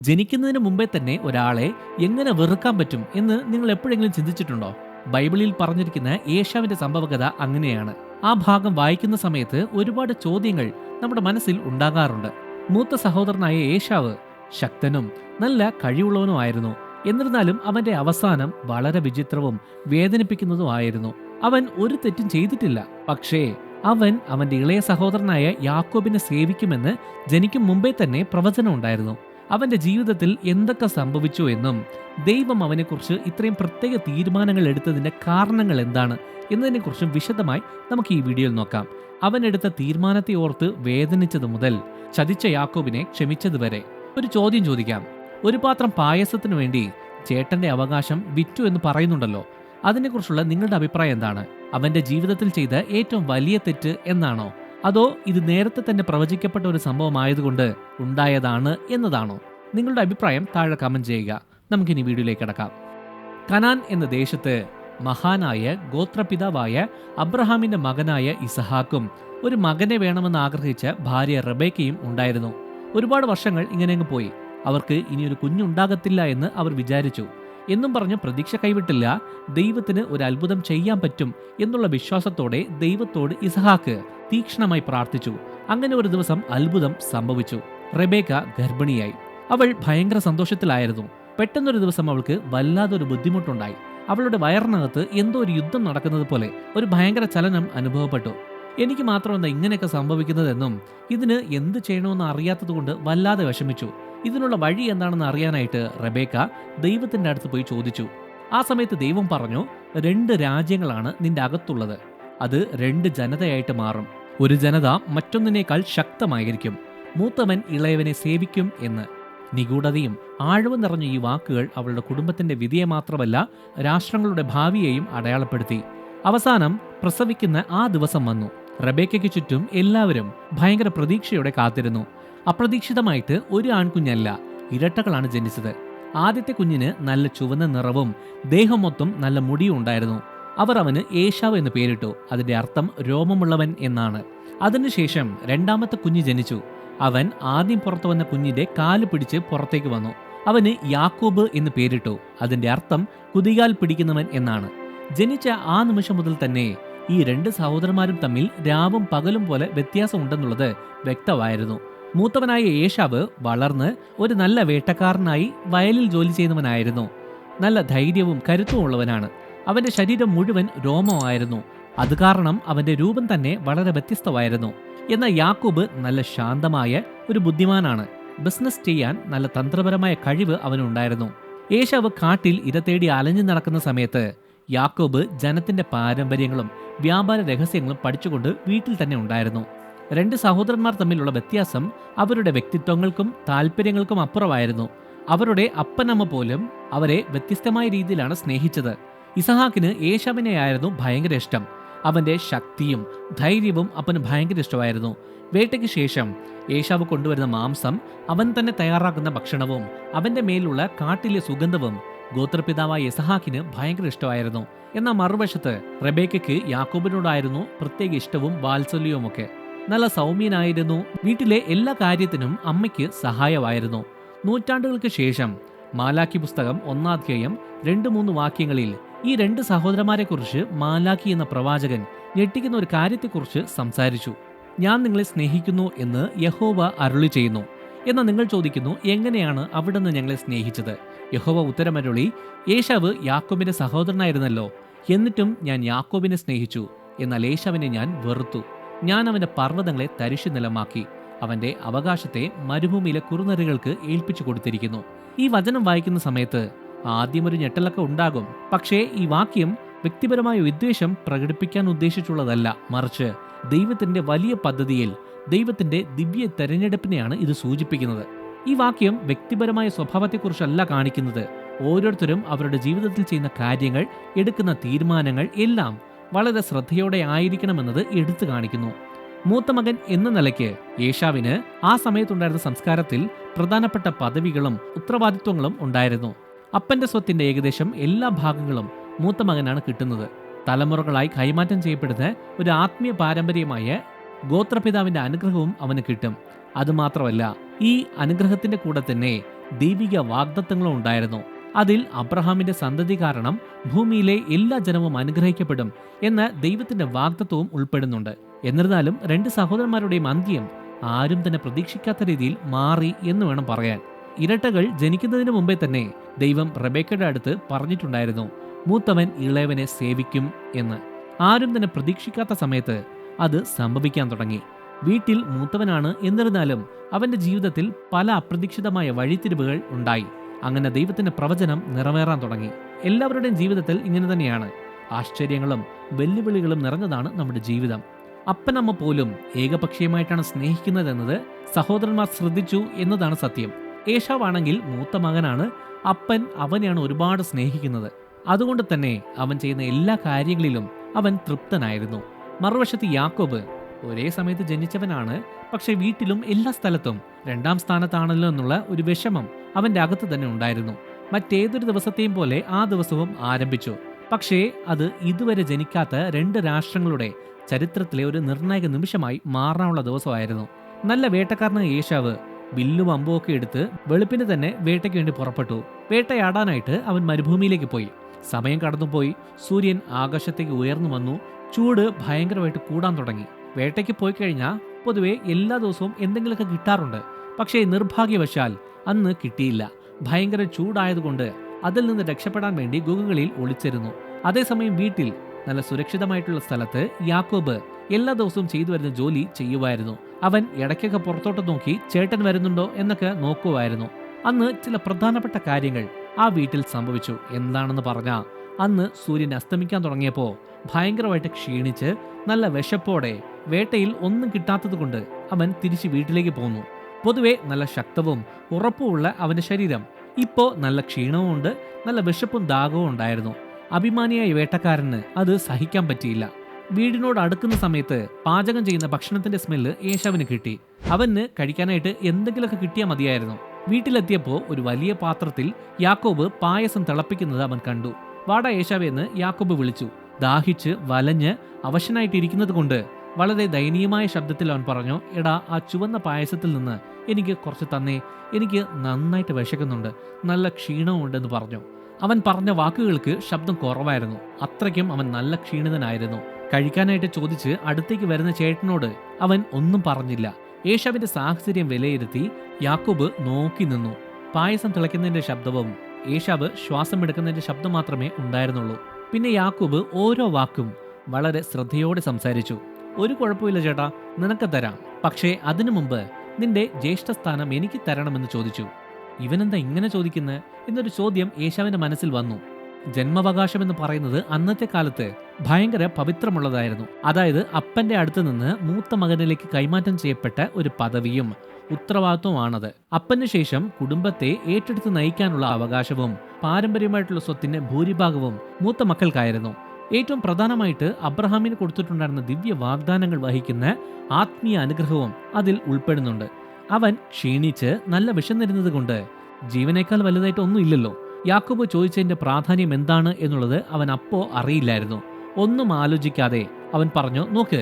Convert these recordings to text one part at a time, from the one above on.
ജനിക്കുന്നതിന് മുമ്പേ തന്നെ ഒരാളെ എങ്ങനെ വെറുക്കാൻ പറ്റും എന്ന് നിങ്ങൾ എപ്പോഴെങ്കിലും ചിന്തിച്ചിട്ടുണ്ടോ? ബൈബിളിൽ പറഞ്ഞിരിക്കുന്ന ഏശാവിന്റെ സംഭവകഥ അങ്ങനെയാണ്. ആ ഭാഗം വായിക്കുന്ന സമയത്ത് ഒരുപാട് ചോദ്യങ്ങൾ നമ്മുടെ മനസ്സിൽ ഉണ്ടാകാറുണ്ട്. മൂത്ത സഹോദരനായ ഏശാവ് ശക്തനും നല്ല കഴിവുള്ളവനുമായിരുന്നു. എന്നിരുന്നാലും അവന്റെ അവസാനം വളരെ വിചിത്രവും വേദനിപ്പിക്കുന്നതുമായിരുന്നു. അവൻ ഒരു തെറ്റും ചെയ്തിട്ടില്ല. പക്ഷേ അവൻ അവന്റെ ഇളയ സഹോദരനായ യാക്കോബിനെ സേവിക്കുമെന്ന് ജനിക്കും മുമ്പേ തന്നെ പ്രവചനം ഉണ്ടായിരുന്നു. അവന്റെ ജീവിതത്തിൽ എന്തൊക്കെ സംഭവിച്ചു എന്നും ദൈവം അവനെക്കുറിച്ച് ഇത്രയും പ്രത്യേക തീരുമാനങ്ങൾ എടുത്തതിന്റെ കാരണങ്ങൾ എന്താണ് എന്നതിനെക്കുറിച്ചും വിശദമായി നമുക്ക് ഈ വീഡിയോയിൽ നോക്കാം. അവൻ എടുത്ത തീരുമാനത്തെ ഓർത്ത് വേദനിച്ചത് മുതൽ ചതിച്ച യാക്കോബിനെ ക്ഷമിച്ചതുവരെ. ഒരു ചോദ്യം ചോദിക്കാം. ഒരു പാത്രം പായസത്തിനു വേണ്ടി ചേട്ടന്റെ അവകാശം വിറ്റു എന്ന് പറയുന്നുണ്ടല്ലോ, അതിനെക്കുറിച്ചുള്ള നിങ്ങളുടെ അഭിപ്രായം എന്താണ്? അവന്റെ ജീവിതത്തിൽ ചെയ്ത ഏറ്റവും വലിയ തെറ്റ് എന്നാണോ, അതോ ഇത് നേരത്തെ തന്നെ പ്രവചിക്കപ്പെട്ട ഒരു സംഭവമായതുകൊണ്ട് ഉണ്ടായതാണ് എന്നതാണോ? നിങ്ങളുടെ അഭിപ്രായം താഴെ കമന്റ് ചെയ്യുക. നമുക്കിനി വീഡിയോയിലേക്ക് കടക്കാം. കനാൻ എന്ന ദേശത്ത് മഹാനായ ഗോത്രപിതാവായ അബ്രഹാമിന്റെ മകനായ ഇസഹാക്കും ഒരു മകനെ വേണമെന്ന് ആഗ്രഹിച്ച ഭാര്യ റബേക്കയും ഉണ്ടായിരുന്നു. ഒരുപാട് വർഷങ്ങൾ ഇങ്ങനെ അങ്ങ് പോയി. അവർക്ക് ഇനിയൊരു കുഞ്ഞുണ്ടാകത്തില്ല എന്ന് അവർ വിചാരിച്ചു. എന്നും പറഞ്ഞ് പ്രതീക്ഷ കൈവിട്ടില്ല. ദൈവത്തിന് ഒരു അത്ഭുതം ചെയ്യാൻ പറ്റും എന്നുള്ള വിശ്വാസത്തോടെ ദൈവത്തോട് ഇസഹാക്ക് തീക്ഷ്ണമായി പ്രാർത്ഥിച്ചു. അങ്ങനെ ഒരു ദിവസം അത്ഭുതം സംഭവിച്ചു. റെബേക്ക ഗർഭിണിയായി. അവൾ ഭയങ്കര സന്തോഷത്തിലായിരുന്നു. പെട്ടെന്നൊരു ദിവസം അവൾക്ക് വല്ലാതൊരു ബുദ്ധിമുട്ടുണ്ടായി. അവളുടെ വയറിനകത്ത് എന്തോ ഒരു യുദ്ധം നടക്കുന്നത് പോലെ ഒരു ഭയങ്കര ചലനം അനുഭവപ്പെട്ടു. എനിക്ക് മാത്രമെന്താ ഇങ്ങനെയൊക്കെ സംഭവിക്കുന്നതെന്നും ഇതിന് എന്ത് ചെയ്യണമെന്ന് അറിയാത്തതുകൊണ്ട് വല്ലാതെ വിഷമിച്ചു. ഇതിനുള്ള വഴി എന്താണെന്ന് അറിയാനായിട്ട് റെബേക്ക ദൈവത്തിന്റെ അടുത്ത് പോയി ചോദിച്ചു. ആ സമയത്ത് ദൈവം പറഞ്ഞു, 2 രാജ്യങ്ങളാണ് നിന്റെ അകത്തുള്ളത്. അത് 2 ജനതയായിട്ട് മാറും. ഒരു ജനത മറ്റൊന്നിനേക്കാൾ ശക്തമായിരിക്കും. മൂത്തവൻ ഇളയവനെ സേവിക്കും എന്ന്. നിഗൂഢതയും ആഴവും നിറഞ്ഞ ഈ വാക്കുകൾ അവളുടെ കുടുംബത്തിന്റെ വിധിയെ മാത്രമല്ല, രാഷ്ട്രങ്ങളുടെ ഭാവിയെയും അടയാളപ്പെടുത്തി. അവസാനം പ്രസവിക്കുന്ന ആ ദിവസം വന്നു. റെബേക്കയ്ക്ക് ചുറ്റും എല്ലാവരും ഭയങ്കര പ്രതീക്ഷയോടെ കാത്തിരുന്നു. അപ്രതീക്ഷിതമായിട്ട് ഒരു ആൺകുഞ്ഞല്ല, ഇരട്ടകളാണ് ജനിച്ചത്. ആദ്യത്തെ കുഞ്ഞിന് നല്ല ചുവന്ന നിറവും ദേഹം മൊത്തം നല്ല മുടിയും ഉണ്ടായിരുന്നു. അവർ അവന് ഏശാവ് എന്ന് പേരിട്ടു. അതിന്റെ അർത്ഥം രോമമുള്ളവൻ എന്നാണ്. അതിനുശേഷം രണ്ടാമത്തെ കുഞ്ഞ് ജനിച്ചു. അവൻ ആദ്യം പുറത്തു വന്ന കുഞ്ഞിന്റെ കാല് പിടിച്ച് പുറത്തേക്ക് വന്നു. അവന് യാക്കോബ് എന്ന് പേരിട്ടു. അതിന്റെ അർത്ഥം കുതികാൽ പിടിക്കുന്നവൻ എന്നാണ്. ജനിച്ച ആ നിമിഷം മുതൽ തന്നെ ഈ 2 സഹോദരന്മാരും തമ്മിൽ രാവും പകലും പോലെ വ്യത്യാസമുണ്ടെന്നുള്ളത് വ്യക്തമായിരുന്നു. മൂത്തവനായ ഏശാവ് വളർന്ന് ഒരു നല്ല വേട്ടക്കാരനായി വയലിൽ ജോലി ചെയ്യുന്നവനായിരുന്നു. നല്ല ധൈര്യവും കരുത്തും ഉള്ളവനാണ്. അവന്റെ ശരീരം മുഴുവൻ രോമമായിരുന്നു. അത് കാരണം അവന്റെ രൂപം തന്നെ വളരെ വ്യത്യസ്തമായിരുന്നു. എന്നാൽ യാക്കോബ് നല്ല ശാന്തമായ ഒരു ബുദ്ധിമാനാണ്. ബിസിനസ് ചെയ്യാൻ നല്ല തന്ത്രപരമായ കഴിവ് അവനുണ്ടായിരുന്നു. ഏശാവ് കാട്ടിൽ ഇര തേടി അലഞ്ഞു നടക്കുന്ന സമയത്ത് യാക്കോബ് ജനത്തിന്റെ പാരമ്പര്യങ്ങളും വ്യാപാര രഹസ്യങ്ങളും പഠിച്ചുകൊണ്ട് വീട്ടിൽ തന്നെ ഉണ്ടായിരുന്നു. 2 സഹോദരന്മാർ തമ്മിലുള്ള വ്യത്യാസം അവരുടെ വ്യക്തിത്വങ്ങൾക്കും താല്പര്യങ്ങൾക്കും അപ്പുറമായിരുന്നു. അവരുടെ അപ്പനമ്മ പോലും അവരെ വ്യത്യസ്തമായ രീതിയിലാണ് സ്നേഹിച്ചത്. ഇസഹാക്കിന് ഏശാവിനെയായിരുന്നു ഭയങ്കര ഇഷ്ടം. അവന്റെ ശക്തിയും ധൈര്യവും അപ്പന് ഭയങ്കര ഇഷ്ടമായിരുന്നു. വേട്ടയ്ക്ക് ശേഷം ഏശാവ് കൊണ്ടുവരുന്ന മാംസം, അവൻ തന്നെ തയ്യാറാക്കുന്ന ഭക്ഷണവും അവന്റെ മേലുള്ള കാട്ടിലെ സുഗന്ധവും ഗോത്രപിതാവായ ഇസഹാക്കിന് ഭയങ്കര ഇഷ്ടമായിരുന്നു. എന്നാൽ മറുവശത്ത് റെബേക്കയ്ക്ക് യാക്കോബിനോടായിരുന്നു പ്രത്യേക ഇഷ്ടവും വാത്സല്യവുമൊക്കെ. നല്ല സൗമ്യനായിരുന്നു. വീട്ടിലെ എല്ലാ കാര്യത്തിനും അമ്മയ്ക്ക് സഹായമായിരുന്നു. നൂറ്റാണ്ടുകൾക്ക് ശേഷം മാലാക്കി പുസ്തകം 1-ാം അധ്യായം 2-3 വാക്യങ്ങളിൽ ഈ 2 സഹോദരന്മാരെ കുറിച്ച് മാലാക്കി എന്ന പ്രവാചകൻ ഞെട്ടിക്കുന്ന ഒരു കാര്യത്തെക്കുറിച്ച് സംസാരിച്ചു. ഞാൻ നിങ്ങളെ സ്നേഹിക്കുന്നു എന്ന് യഹോവ അരുളി ചെയ്യുന്നു. എന്നാൽ നിങ്ങൾ ചോദിക്കുന്നു, എങ്ങനെയാണ് അവിടുന്ന് ഞങ്ങളെ സ്നേഹിച്ചത്? യഹോവ ഉത്തരമരുളി, ഏശാവ് യാക്കോബിന്റെ സഹോദരനായിരുന്നല്ലോ. എന്നിട്ടും ഞാൻ യാക്കോബിനെ സ്നേഹിച്ചു, എന്നാൽ ഏശാവിനെ ഞാൻ വെറുത്തു. ഞാൻ അവന്റെ പർവ്വതങ്ങളെ തരിശു നിലമാക്കി, അവന്റെ അവകാശത്തെ മരുഭൂമിയിലെ കുറുനരികൾക്ക് ഏൽപ്പിച്ചു കൊടുത്തിരിക്കുന്നു. ഈ വചനം വായിക്കുന്ന സമയത്ത് ആദ്യം ഒരു ഞെട്ടലൊക്കെ ഉണ്ടാകും. പക്ഷേ ഈ വാക്യം വ്യക്തിപരമായ വിദ്വേഷം പ്രകടിപ്പിക്കാൻ ഉദ്ദേശിച്ചുള്ളതല്ല, മറിച്ച് ദൈവത്തിന്റെ വലിയ പദ്ധതിയിൽ ദൈവത്തിന്റെ ദിവ്യ തെരഞ്ഞെടുപ്പിനെയാണ് ഇത് സൂചിപ്പിക്കുന്നത്. ഈ വാക്യം വ്യക്തിപരമായ സ്വഭാവത്തെക്കുറിച്ചല്ല കാണിക്കുന്നത്. ഓരോരുത്തരും അവരുടെ ജീവിതത്തിൽ ചെയ്യുന്ന കാര്യങ്ങൾ, എടുക്കുന്ന തീരുമാനങ്ങൾ എല്ലാം വളരെ ശ്രദ്ധയോടെ ആയിരിക്കണമെന്നത് എടുത്തു കാണിക്കുന്നു. മൂത്ത മകൻ എന്ന നിലയ്ക്ക് ഏശാവിന് ആ സമയത്തുണ്ടായിരുന്ന സംസ്കാരത്തിൽ പ്രധാനപ്പെട്ട പദവികളും ഉത്തരവാദിത്വങ്ങളും ഉണ്ടായിരുന്നു. അപ്പന്റെ സ്വത്തിന്റെ ഏകദേശം എല്ലാ ഭാഗങ്ങളും മൂത്ത മകനാണ് കിട്ടുന്നത്. തലമുറകളായി കൈമാറ്റം ചെയ്യപ്പെടുന്ന ഒരു ആത്മീയ പാരമ്പര്യമായ ഗോത്രപിതാവിന്റെ അനുഗ്രഹവും അവന് കിട്ടും. അതുമാത്രമല്ല, ഈ അനുഗ്രഹത്തിന്റെ കൂടെ തന്നെ ദൈവിക വാഗ്ദത്തങ്ങളും ഉണ്ടായിരുന്നു. അതിൽ അബ്രഹാമിന്റെ സന്തതി കാരണം ഭൂമിയിലെ എല്ലാ ജനവും അനുഗ്രഹിക്കപ്പെടും എന്ന ദൈവത്തിന്റെ വാഗ്ദത്തവും ഉൾപ്പെടുന്നുണ്ട്. എന്നിരുന്നാലും രണ്ട് സഹോദരന്മാരുടെയും അന്ത്യം ആരും തന്നെ പ്രതീക്ഷിക്കാത്ത രീതിയിൽ മാറി എന്ന് വേണം പറയാൻ. ഇരട്ടകൾ ജനിക്കുന്നതിന് മുമ്പേ തന്നെ ദൈവം റെബേക്കയുടെ അടുത്ത് പറഞ്ഞിട്ടുണ്ടായിരുന്നു, മൂത്തവൻ ഇളയവനെ സേവിക്കും എന്ന്. ആരും തന്നെ പ്രതീക്ഷിക്കാത്ത സമയത്ത് അത് സംഭവിക്കാൻ തുടങ്ങി. വീട്ടിൽ മൂത്തവനാണ്, എന്നിരുന്നാലും അവന്റെ ജീവിതത്തിൽ പല അപ്രതീക്ഷിതമായ വഴിത്തിരിവുകൾ ഉണ്ടായി. അങ്ങനെ ദൈവത്തിന്റെ പ്രവചനം നിറവേറാൻ തുടങ്ങി. എല്ലാവരുടെയും ജീവിതത്തിൽ ഇങ്ങനെ തന്നെയാണ്. ആശ്ചര്യങ്ങളും വെല്ലുവിളികളും നിറഞ്ഞതാണ് നമ്മുടെ ജീവിതം. അപ്പനമ്മ പോലും ഏകപക്ഷീയമായിട്ടാണ് സ്നേഹിക്കുന്നതെന്നത് സഹോദരന്മാർ ശ്രദ്ധിച്ചു എന്നതാണ് സത്യം. ഏശാവാണെങ്കിൽ മൂത്ത മകനാണ്. അപ്പൻ അവനെയാണ് ഒരുപാട് സ്നേഹിക്കുന്നത്. അതുകൊണ്ട് തന്നെ അവൻ ചെയ്യുന്ന എല്ലാ കാര്യങ്ങളിലും അവൻ തൃപ്തനായിരുന്നു. മറുവശത്ത് യാക്കോബ് ഒരേ സമയത്ത് ജനിച്ചവനാണ്, പക്ഷെ വീട്ടിലും എല്ലാ സ്ഥലത്തും രണ്ടാം സ്ഥാനത്താണല്ലോ എന്നുള്ള ഒരു വിഷമം അവന്റെ അകത്ത് തന്നെ ഉണ്ടായിരുന്നു. മറ്റേതൊരു ദിവസത്തെയും പോലെ ആ ദിവസവും ആരംഭിച്ചു. പക്ഷേ അത് ഇതുവരെ ജനിക്കാത്ത രണ്ട് രാഷ്ട്രങ്ങളുടെ ചരിത്രത്തിലെ ഒരു നിർണായക നിമിഷമായി മാറാനുള്ള ദിവസമായിരുന്നു. നല്ല വേട്ടക്കാരനായ ഏശാവ് വില്ലും അമ്പും ഒക്കെ എടുത്ത് വെളുപ്പിന് തന്നെ വേട്ടയ്ക്ക് വേണ്ടി പുറപ്പെട്ടു. വേട്ടയാടാനായിട്ട് അവൻ മരുഭൂമിയിലേക്ക് പോയി. സമയം കടന്നുപോയി. സൂര്യൻ ആകാശത്തേക്ക് ഉയർന്നു വന്നു. ചൂട് ഭയങ്കരമായിട്ട് കൂടാൻ തുടങ്ങി. വേട്ടയ്ക്ക് പോയി കഴിഞ്ഞാൽ പൊതുവെ എല്ലാ ദിവസവും എന്തെങ്കിലുമൊക്കെ കിട്ടാറുണ്ട്. പക്ഷേ നിർഭാഗ്യവശാൽ അന്ന് കിട്ടിയില്ല. ഭയങ്കര ചൂടായതുകൊണ്ട് അതിൽ നിന്ന് രക്ഷപ്പെടാൻ വേണ്ടി ഗുഹകളിൽ ഒളിച്ചിരുന്നു. അതേസമയം വീട്ടിൽ നല്ല സുരക്ഷിതമായിട്ടുള്ള സ്ഥലത്ത് യാക്കോബ് എല്ലാ ദിവസവും ചെയ്തു വരുന്ന ജോലി ചെയ്യുമായിരുന്നു. അവൻ ഇടയ്ക്കൊക്കെ പുറത്തോട്ട് നോക്കി ചേട്ടൻ വരുന്നുണ്ടോ എന്നൊക്കെ നോക്കുമായിരുന്നു. അന്ന് ചില പ്രധാനപ്പെട്ട കാര്യങ്ങൾ ആ വീട്ടിൽ സംഭവിച്ചു. എന്താണെന്ന് പറഞ്ഞാൽ, അന്ന് സൂര്യൻ അസ്തമിക്കാൻ തുടങ്ങിയപ്പോൾ ഭയങ്കരമായിട്ട് ക്ഷീണിച്ച് നല്ല വിശപ്പോടെ വേട്ടയിൽ ഒന്നും കിട്ടാത്തത് കൊണ്ട് അവൻ തിരിച്ച് വീട്ടിലേക്ക് പോന്നു. പൊതുവെ നല്ല ശക്തവും ഉറപ്പുമുള്ള അവന്റെ ശരീരം ഇപ്പോൾ നല്ല ക്ഷീണവും ഉണ്ട്, നല്ല വിശപ്പും ദാഹവും ഉണ്ടായിരുന്നു. അഭിമാനിയായ വേട്ടക്കാരന് അത് സഹിക്കാൻ പറ്റിയില്ല. വീടിനോട് അടുക്കുന്ന സമയത്ത് പാചകം ചെയ്യുന്ന ഭക്ഷണത്തിന്റെ സ്മെല്ല് ഏശാവിന് കിട്ടി. അവന് കഴിക്കാനായിട്ട് എന്തെങ്കിലുമൊക്കെ കിട്ടിയാൽ മതിയായിരുന്നു. വീട്ടിലെത്തിയപ്പോൾ ഒരു വലിയ പാത്രത്തിൽ യാക്കോബ് പായസം തിളപ്പിക്കുന്നത് അവൻ കണ്ടു. വാട ഏശാവേ എന്ന് യാക്കോബ് വിളിച്ചു. ദാഹിച്ച് വലഞ്ഞ് അവശനായിട്ടിരിക്കുന്നത് കൊണ്ട് വളരെ ദയനീയമായ ശബ്ദത്തിൽ അവൻ പറഞ്ഞു, എടാ, ആ ചുവന്ന പായസത്തിൽ നിന്ന് എനിക്ക് കുറച്ച് തന്നേ, എനിക്ക് നന്നായിട്ട് വിശക്കുന്നുണ്ട്, നല്ല ക്ഷീണവും ഉണ്ടെന്ന് പറഞ്ഞു. അവൻ പറഞ്ഞ വാക്കുകൾക്ക് ശബ്ദം കുറവായിരുന്നു. അത്രയ്ക്കും അവൻ നല്ല ക്ഷീണിതനായിരുന്നു. കഴിക്കാനായിട്ട് ചോദിച്ച് അടുത്തേക്ക് വരുന്ന ചേട്ടനോട് അവൻ ഒന്നും പറഞ്ഞില്ല. ഏശാവിന്റെ സാഹചര്യം വിലയിരുത്തി യാക്കോബ് നോക്കി നിന്നു. പായസം തിളയ്ക്കുന്നതിന്റെ ശബ്ദവും ഏശാവ് ശ്വാസം എടുക്കുന്നതിന്റെ ശബ്ദം മാത്രമേ ഉണ്ടായിരുന്നുള്ളൂ. പിന്നെ യാക്കോബ് ഓരോ വാക്കും വളരെ ശ്രദ്ധയോടെ സംസാരിച്ചു. ഒരു കുഴപ്പമില്ല ചേട്ടാ, നിനക്ക് തരാം, പക്ഷേ അതിനു മുമ്പ് നിന്റെ ജ്യേഷ്ഠസ്ഥാനം എനിക്ക് തരണമെന്ന് ചോദിച്ചു. ഇവനെന്താ ഇങ്ങനെ ചോദിക്കുന്നത് എന്നൊരു ചോദ്യം ഏശാവിന്റെ മനസ്സിൽ വന്നു. ജന്മാവകാശം എന്ന് പറയുന്നത് അന്നത്തെ കാലത്ത് ഭയങ്കര പവിത്രമുള്ളതായിരുന്നു. അതായത് അപ്പന്റെ അടുത്ത് നിന്ന് മൂത്ത മകനിലേക്ക് കൈമാറ്റം ചെയ്യപ്പെട്ട ഒരു പദവിയും ഉത്തരവാദിത്വമാണത്. അപ്പന് ശേഷം കുടുംബത്തെ ഏറ്റെടുത്ത് നയിക്കാനുള്ള അവകാശവും പാരമ്പര്യമായിട്ടുള്ള സ്വത്തിന്റെ ഭൂരിഭാഗവും മൂത്ത മക്കൾക്കായിരുന്നു. ഏറ്റവും പ്രധാനമായിട്ട് അബ്രഹാമിന് കൊടുത്തിട്ടുണ്ടായിരുന്ന ദിവ്യ വാഗ്ദാനങ്ങൾ വഹിക്കുന്ന ആത്മീയ അനുഗ്രഹവും അതിൽ ഉൾപ്പെടുന്നുണ്ട്. അവൻ ക്ഷീണിച്ച് നല്ല വിശന്നിരുന്നത് കൊണ്ട് ജീവനേക്കാൾ വലുതായിട്ട് ഒന്നും ഇല്ലല്ലോ. യാക്കോബ് ചോദിച്ചതിന്റെ പ്രാധാന്യം എന്താണ് എന്നുള്ളത് അവൻ അപ്പോ അറിയില്ലായിരുന്നു. ഒന്നും ആലോചിക്കാതെ അവൻ പറഞ്ഞു, നോക്ക്,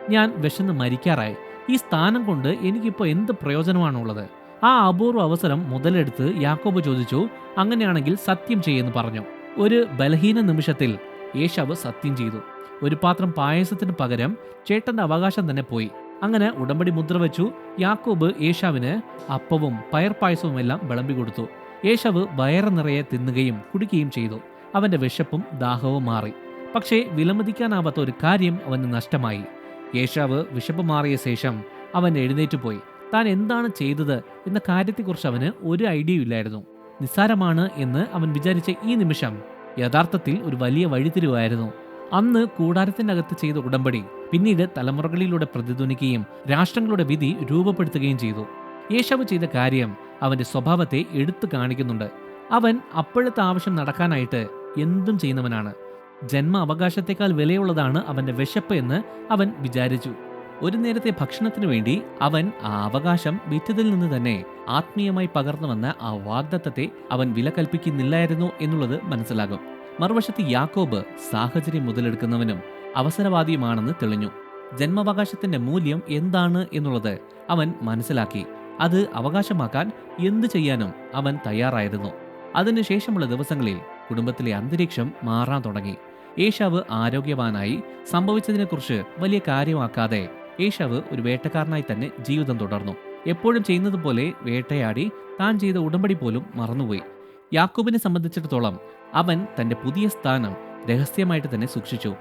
ഞാൻ വിശന്ന് മരിക്കാറായി. ഈ സ്ഥാനം കൊണ്ട് എനിക്കിപ്പോൾ എന്ത് പ്രയോജനമാണുള്ളത്? ആ അപൂർവ അവസരം മുതലെടുത്ത് യാക്കോബ് ചോദിച്ചു, അങ്ങനെയാണെങ്കിൽ സത്യം ചെയ്യുമെന്ന് പറഞ്ഞു. ഒരു ബലഹീന നിമിഷത്തിൽ ഏശാവ് സത്യം ചെയ്തു. ഒരു പാത്രം പായസത്തിന് പകരം ചേട്ടന്റെ അവകാശം തന്നെ പോയി. അങ്ങനെ ഉടമ്പടി മുദ്ര വെച്ചു. യാക്കോബ് ഏശാവിന് അപ്പവും പയർ പായസവും എല്ലാം വിളമ്പി കൊടുത്തു. ഏശാവ് വയറ് നിറയെ തിന്നുകയും കുടിക്കുകയും ചെയ്തു. അവന്റെ വിശപ്പും ദാഹവും മാറി. പക്ഷേ വിലമതിക്കാനാവാത്ത ഒരു കാര്യം അവന് നഷ്ടമായി. ഏശാവ് വിശപ്പ് മാറിയ ശേഷം അവൻ എഴുന്നേറ്റ് പോയി. താൻ എന്താണ് ചെയ്തത് എന്ന കാര്യത്തെക്കുറിച്ച് അവന് ഒരു ഐഡിയയും ഇല്ലായിരുന്നു. നിസ്സാരമാണ് എന്ന് അവൻ വിചാരിച്ച ഈ നിമിഷം യഥാർത്ഥത്തിൽ ഒരു വലിയ വഴിത്തിരിവായിരുന്നു. അന്ന് കൂടാരത്തിന്റെ അകത്ത് ചെയ്ത ഉടമ്പടി പിന്നീട് തലമുറകളിലൂടെ പ്രതിധ്വനിക്കുകയും രാഷ്ട്രങ്ങളുടെ വിധി രൂപപ്പെടുത്തുകയും ചെയ്തു. ഏശാവ് ചെയ്ത കാര്യം അവന്റെ സ്വഭാവത്തെ എടുത്തു കാണിക്കുന്നുണ്ട്. അവൻ അപ്പോഴത്തെ ആവശ്യം നടക്കാനായിട്ട് എന്തും ചെയ്യുന്നവനാണ്. ജന്മ അവകാശത്തെക്കാൾ വിലയുള്ളതാണ് അവന്റെ വിശപ്പ് എന്ന് അവൻ വിചാരിച്ചു. ഒരു നേരത്തെ ഭക്ഷണത്തിനു വേണ്ടി അവൻ ആ അവകാശം വിറ്റതിൽ നിന്ന് തന്നെ ആത്മീയമായി പകർന്നു വന്ന ആ വാഗ്ദത്തത്തെ അവൻ വില കൽപ്പിക്കുന്നില്ലായിരുന്നു എന്നുള്ളത് മനസ്സിലാകും. മറുവശത്ത് യാക്കോബ് സാഹചര്യം മുതലെടുക്കുന്നവനും അവസരവാദിയുമാണെന്ന് തെളിഞ്ഞു. ജന്മാവകാശത്തിന്റെ മൂല്യം എന്താണ് എന്നുള്ളത് അവൻ മനസ്സിലാക്കി. അത് അവകാശമാക്കാൻ എന്തു ചെയ്യാനും അവൻ തയ്യാറായിരുന്നു. അതിനുശേഷമുള്ള ദിവസങ്ങളിൽ കുടുംബത്തിലെ അന്തരീക്ഷം മാറാൻ തുടങ്ങി. ഏശാവ് ആരോഗ്യവാനായി. സംഭവിച്ചതിനെക്കുറിച്ച് വലിയ കാര്യമാക്കാതെ ഏശാവ് ഒരു വേട്ടക്കാരനായി തന്നെ ജീവിതം തുടർന്നു. എപ്പോഴും ചെയ്യുന്നത് പോലെ വേട്ടയാടി താൻ ചെയ്ത ഉടമ്പടി പോലും മറന്നുപോയി. യാക്കോബിനെ സംബന്ധിച്ചിടത്തോളം അവൻ തന്റെ പുതിയ സ്ഥാനം രഹസ്യമായിട്ട് തന്നെ സൂക്ഷിച്ചു.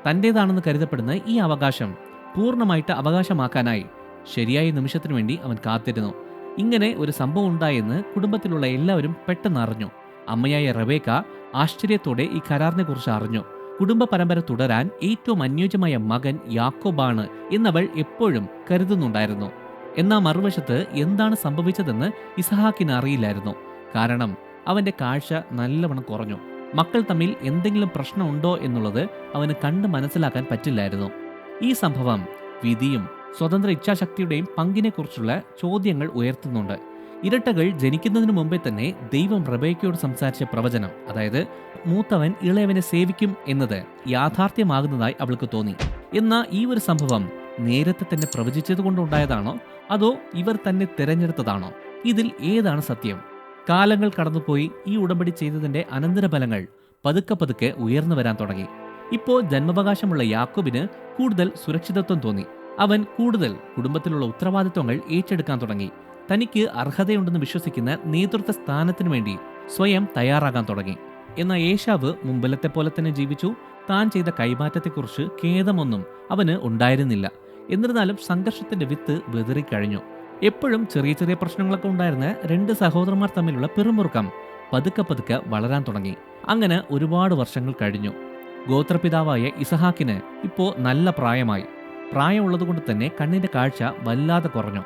തന്റേതാണെന്ന് കരുതപ്പെടുന്ന ഈ അവകാശം പൂർണ്ണമായിട്ട് അവകാശമാക്കാനായി ശരിയായ നിമിഷത്തിനു വേണ്ടി അവൻ കാത്തിരുന്നു. ഇങ്ങനെ ഒരു സംഭവം ഉണ്ടായെന്ന് കുടുംബത്തിലുള്ള എല്ലാവരും പെട്ടെന്ന് അറിഞ്ഞു. അമ്മയായ റബേക്ക ആശ്ചര്യത്തോടെ ഈ കരാറിനെ കുറിച്ച് അറിഞ്ഞു. കുടുംബ പരമ്പര തുടരാൻ ഏറ്റവും അനുയോജ്യമായ മകൻ യാക്കോബാണ് എന്നവൾ എപ്പോഴും കരുതുന്നുണ്ടായിരുന്നു. എന്നാൽ മറുവശത്ത് എന്താണ് സംഭവിച്ചതെന്ന് ഇസഹാക്കിന് അറിയില്ലായിരുന്നു. കാരണം അവന്റെ കാഴ്ച നല്ലവണ്ണം കുറഞ്ഞു. മക്കൾ തമ്മിൽ എന്തെങ്കിലും പ്രശ്നമുണ്ടോ എന്നുള്ളത് അവന് കണ്ട് മനസ്സിലാക്കാൻ പറ്റില്ലായിരുന്നു. ഈ സംഭവം വിധിയും സ്വതന്ത്ര ഇച്ഛാശക്തിയുടെയും പങ്കിനെക്കുറിച്ചുള്ള ചോദ്യങ്ങൾ ഉയർത്തുന്നുണ്ട്. ഇരട്ടകൾ ജനിക്കുന്നതിന് മുമ്പേ തന്നെ ദൈവം റബേക്കയോട് സംസാരിച്ച പ്രവചനം, അതായത് മൂത്തവൻ ഇളയവനെ സേവിക്കും എന്നത് യാഥാർത്ഥ്യമാകുന്നതായി അവൾക്ക് തോന്നി. എന്നാൽ ഈ ഒരു സംഭവം നേരത്തെ തന്നെ പ്രവചിച്ചതുകൊണ്ടുണ്ടായതാണോ അതോ ഇവർ തന്നെ തിരഞ്ഞെടുത്തതാണോ? ഇതിൽ ഏതാണ് സത്യം? കാലങ്ങൾ കടന്നുപോയി ഈ ഉടമ്പടി ചെയ്തതിന്റെ അനന്തരഫലങ്ങൾ പതുക്കെ പതുക്കെ ഉയർന്നു വരാൻ തുടങ്ങി. ഇപ്പോൾ ജന്മാവകാശമുള്ള യാക്കോബിന് കൂടുതൽ സുരക്ഷിതത്വം തോന്നി. അവൻ കൂടുതൽ കുടുംബത്തിലുള്ള ഉത്തരവാദിത്വങ്ങൾ ഏറ്റെടുക്കാൻ തുടങ്ങി. തനിക്ക് അർഹതയുണ്ടെന്ന് വിശ്വസിക്കുന്ന നേതൃത്വ സ്ഥാനത്തിനു വേണ്ടി സ്വയം തയ്യാറാകാൻ തുടങ്ങി. എന്നാൽ ഏശാവ് മുമ്പിലത്തെ പോലെ തന്നെ ജീവിച്ചു. താൻ ചെയ്ത കൈമാറ്റത്തെക്കുറിച്ച് ഖേദമൊന്നും അവന് ഉണ്ടായിരുന്നില്ല. എന്നിരുന്നാലും സംഘർഷത്തിന്റെ വിത്ത് വിതറിക്കഴിഞ്ഞു. എപ്പോഴും ചെറിയ ചെറിയ പ്രശ്നങ്ങളൊക്കെ ഉണ്ടായിരുന്ന രണ്ട് സഹോദരന്മാർ തമ്മിലുള്ള പിറുമുറുക്കം പതുക്കെ പതുക്കെ വളരാൻ തുടങ്ങി. അങ്ങനെ ഒരുപാട് വർഷങ്ങൾ കഴിഞ്ഞു. ഗോത്രപിതാവായ ഇസഹാക്കിന് ഇപ്പോൾ നല്ല പ്രായമായി. പ്രായമുള്ളതുകൊണ്ട് തന്നെ കണ്ണിന്റെ കാഴ്ച വല്ലാതെ കുറഞ്ഞു.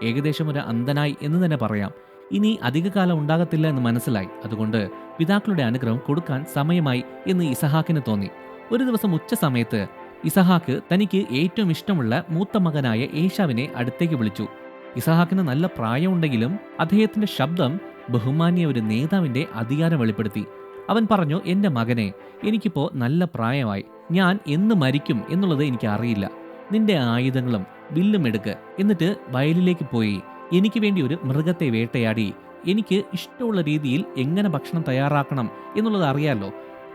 ഏകദേശം ഒരു അന്ധനായി എന്ന് തന്നെ പറയാം. ഇനി അധികകാലം ഉണ്ടാകത്തില്ല എന്ന് മനസ്സിലായി. അതുകൊണ്ട് പിതാക്കളുടെ അനുഗ്രഹം കൊടുക്കാൻ സമയമായി എന്ന് ഇസഹാക്കിന് തോന്നി. ഒരു ദിവസം ഉച്ച സമയത്ത് ഇസഹാക്ക് തനിക്ക് ഏറ്റവും ഇഷ്ടമുള്ള മൂത്ത മകനായ ഏശാവിനെ അടുത്തേക്ക് വിളിച്ചു. ഇസഹാക്കിന് നല്ല പ്രായമുണ്ടെങ്കിലും അദ്ദേഹത്തിന്റെ ശബ്ദം ബഹുമാന്യ ഒരു നേതാവിന്റെ അധികാരം വെളിപ്പെടുത്തി. അവൻ പറഞ്ഞു, എന്റെ മകനെ, എനിക്കിപ്പോ നല്ല പ്രായമായി. ഞാൻ എന്ന് മരിക്കും എന്നുള്ളത് എനിക്ക് അറിയില്ല. നിന്റെ ആയുധങ്ങളും വില്ലും എടുക്ക്. എന്നിട്ട് വയലിലേക്ക് പോയി എനിക്ക് വേണ്ടി ഒരു മൃഗത്തെ വേട്ടയാടി എനിക്ക് ഇഷ്ടമുള്ള രീതിയിൽ എങ്ങനെ ഭക്ഷണം തയ്യാറാക്കണം എന്നുള്ളത് അറിയാലോ.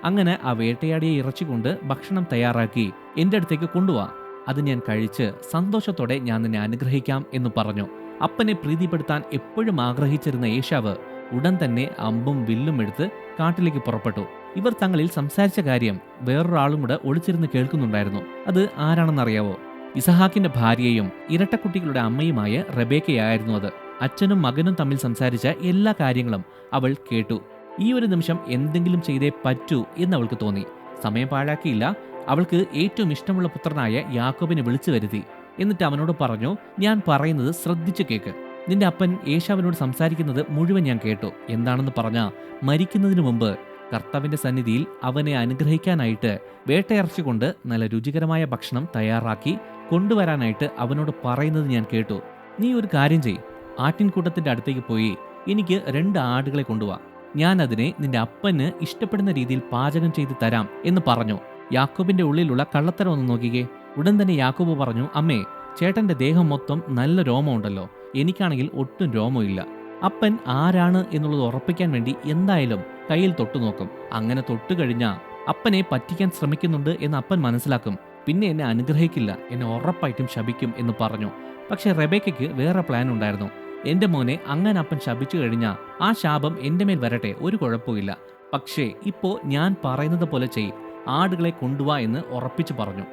അങ്ങനെ ആ വേട്ടയാടിയ ഇറച്ചി കൊണ്ട് ഭക്ഷണം തയ്യാറാക്കി എൻ്റെ അടുത്തേക്ക് കൊണ്ടുപോവാ. അത് ഞാൻ കഴിച്ച് സന്തോഷത്തോടെ ഞാൻ നിന്നെ അനുഗ്രഹിക്കാം എന്ന് പറഞ്ഞു. അപ്പനെ പ്രീതിപ്പെടുത്താൻ എപ്പോഴും ആഗ്രഹിച്ചിരുന്ന ഏശാവ് ഉടൻ തന്നെ അമ്പും വില്ലും എടുത്ത് കാട്ടിലേക്ക് പുറപ്പെട്ടു. ഇവർ തങ്ങളിൽ സംസാരിച്ച കാര്യം വേറൊരാളും കൂടെ ഒളിച്ചിരുന്ന് കേൾക്കുന്നുണ്ടായിരുന്നു. അത് ആരാണെന്നറിയാവോ? ഇസഹാക്കിന്റെ ഭാര്യയും ഇരട്ടക്കുട്ടികളുടെ അമ്മയുമായ റബേക്കയായിരുന്നു അത്. അച്ഛനും മകനും തമ്മിൽ സംസാരിച്ച എല്ലാ കാര്യങ്ങളും അവൾ കേട്ടു. ഈ ഒരു നിമിഷം എന്തെങ്കിലും ചെയ്തേ പറ്റൂ എന്ന് അവൾക്ക് തോന്നി. സമയം പാഴാക്കിയില്ല. അവൾക്ക് ഏറ്റവും ഇഷ്ടമുള്ള പുത്രനായ യാക്കോബിനെ വിളിച്ചു വരുത്തി. എന്നിട്ട് അവനോട് പറഞ്ഞു, ഞാൻ പറയുന്നത് ശ്രദ്ധിച്ചു കേക്ക്. നിന്റെ അപ്പൻ ഏശാവിനോട് സംസാരിക്കുന്നത് മുഴുവൻ ഞാൻ കേട്ടു. എന്താണെന്ന് പറഞ്ഞാൽ, മരിക്കുന്നതിന് മുമ്പ് കർത്താവിന്റെ സന്നിധിയിൽ അവനെ അനുഗ്രഹിക്കാനായിട്ട് വേട്ടയിറച്ചി കൊണ്ട് നല്ല രുചികരമായ ഭക്ഷണം തയ്യാറാക്കി കൊണ്ടുവരാനായിട്ട് അവനോട് പറയുന്നത് ഞാൻ കേട്ടു. നീ ഒരു കാര്യം ചെയ്, ആട്ടിൻകൂട്ടത്തിന്റെ അടുത്തേക്ക് പോയി എനിക്ക് 2 ആടുകളെ കൊണ്ടുവാ. ഞാൻ അതിനെ നിന്റെ അപ്പന് ഇഷ്ടപ്പെടുന്ന രീതിയിൽ പാചകം ചെയ്ത് തരാം എന്ന് പറഞ്ഞു. യാക്കോബിന്റെ ഉള്ളിലുള്ള കള്ളത്തരം ഒന്ന് നോക്കിക്കേ. ഉടൻ തന്നെ യാക്കോബ് പറഞ്ഞു, അമ്മേ, ചേട്ടന്റെ ദേഹം മൊത്തം നല്ല രോമമുണ്ടല്ലോ, എനിക്കാണെങ്കിൽ ഒട്ടും രോമമില്ല. അപ്പൻ ആരാണ് എന്നുള്ളത് ഉറപ്പിക്കാൻ വേണ്ടി എന്തായാലും കയ്യിൽ തൊട്ടു നോക്കും. അങ്ങനെ തൊട്ടു കഴിഞ്ഞാൽ അപ്പനെ പറ്റിക്കാൻ ശ്രമിക്കുന്നുണ്ട് എന്ന് അപ്പൻ മനസ്സിലാക്കും. പിന്നെ എന്നെ അനുഗ്രഹിക്കില്ല, എന്നെ ഉറപ്പായിട്ടും ശപിക്കും എന്ന് പറഞ്ഞു. പക്ഷെ റെബേക്കയ്ക്ക് വേറെ പ്ലാൻ ഉണ്ടായിരുന്നു. എന്റെ മോനെ, അങ്ങനെ അപ്പൻ ശപിച്ചു കഴിഞ്ഞാൽ ആ ശാപം എന്റെ മേൽ വരട്ടെ, ഒരു കുഴപ്പമില്ല. പക്ഷേ ഇപ്പോ ഞാൻ പറയുന്നത് പോലെ ചെയ്, ആടുകളെ കൊണ്ടുവാ എന്ന് ഉറപ്പിച്ചു പറഞ്ഞു.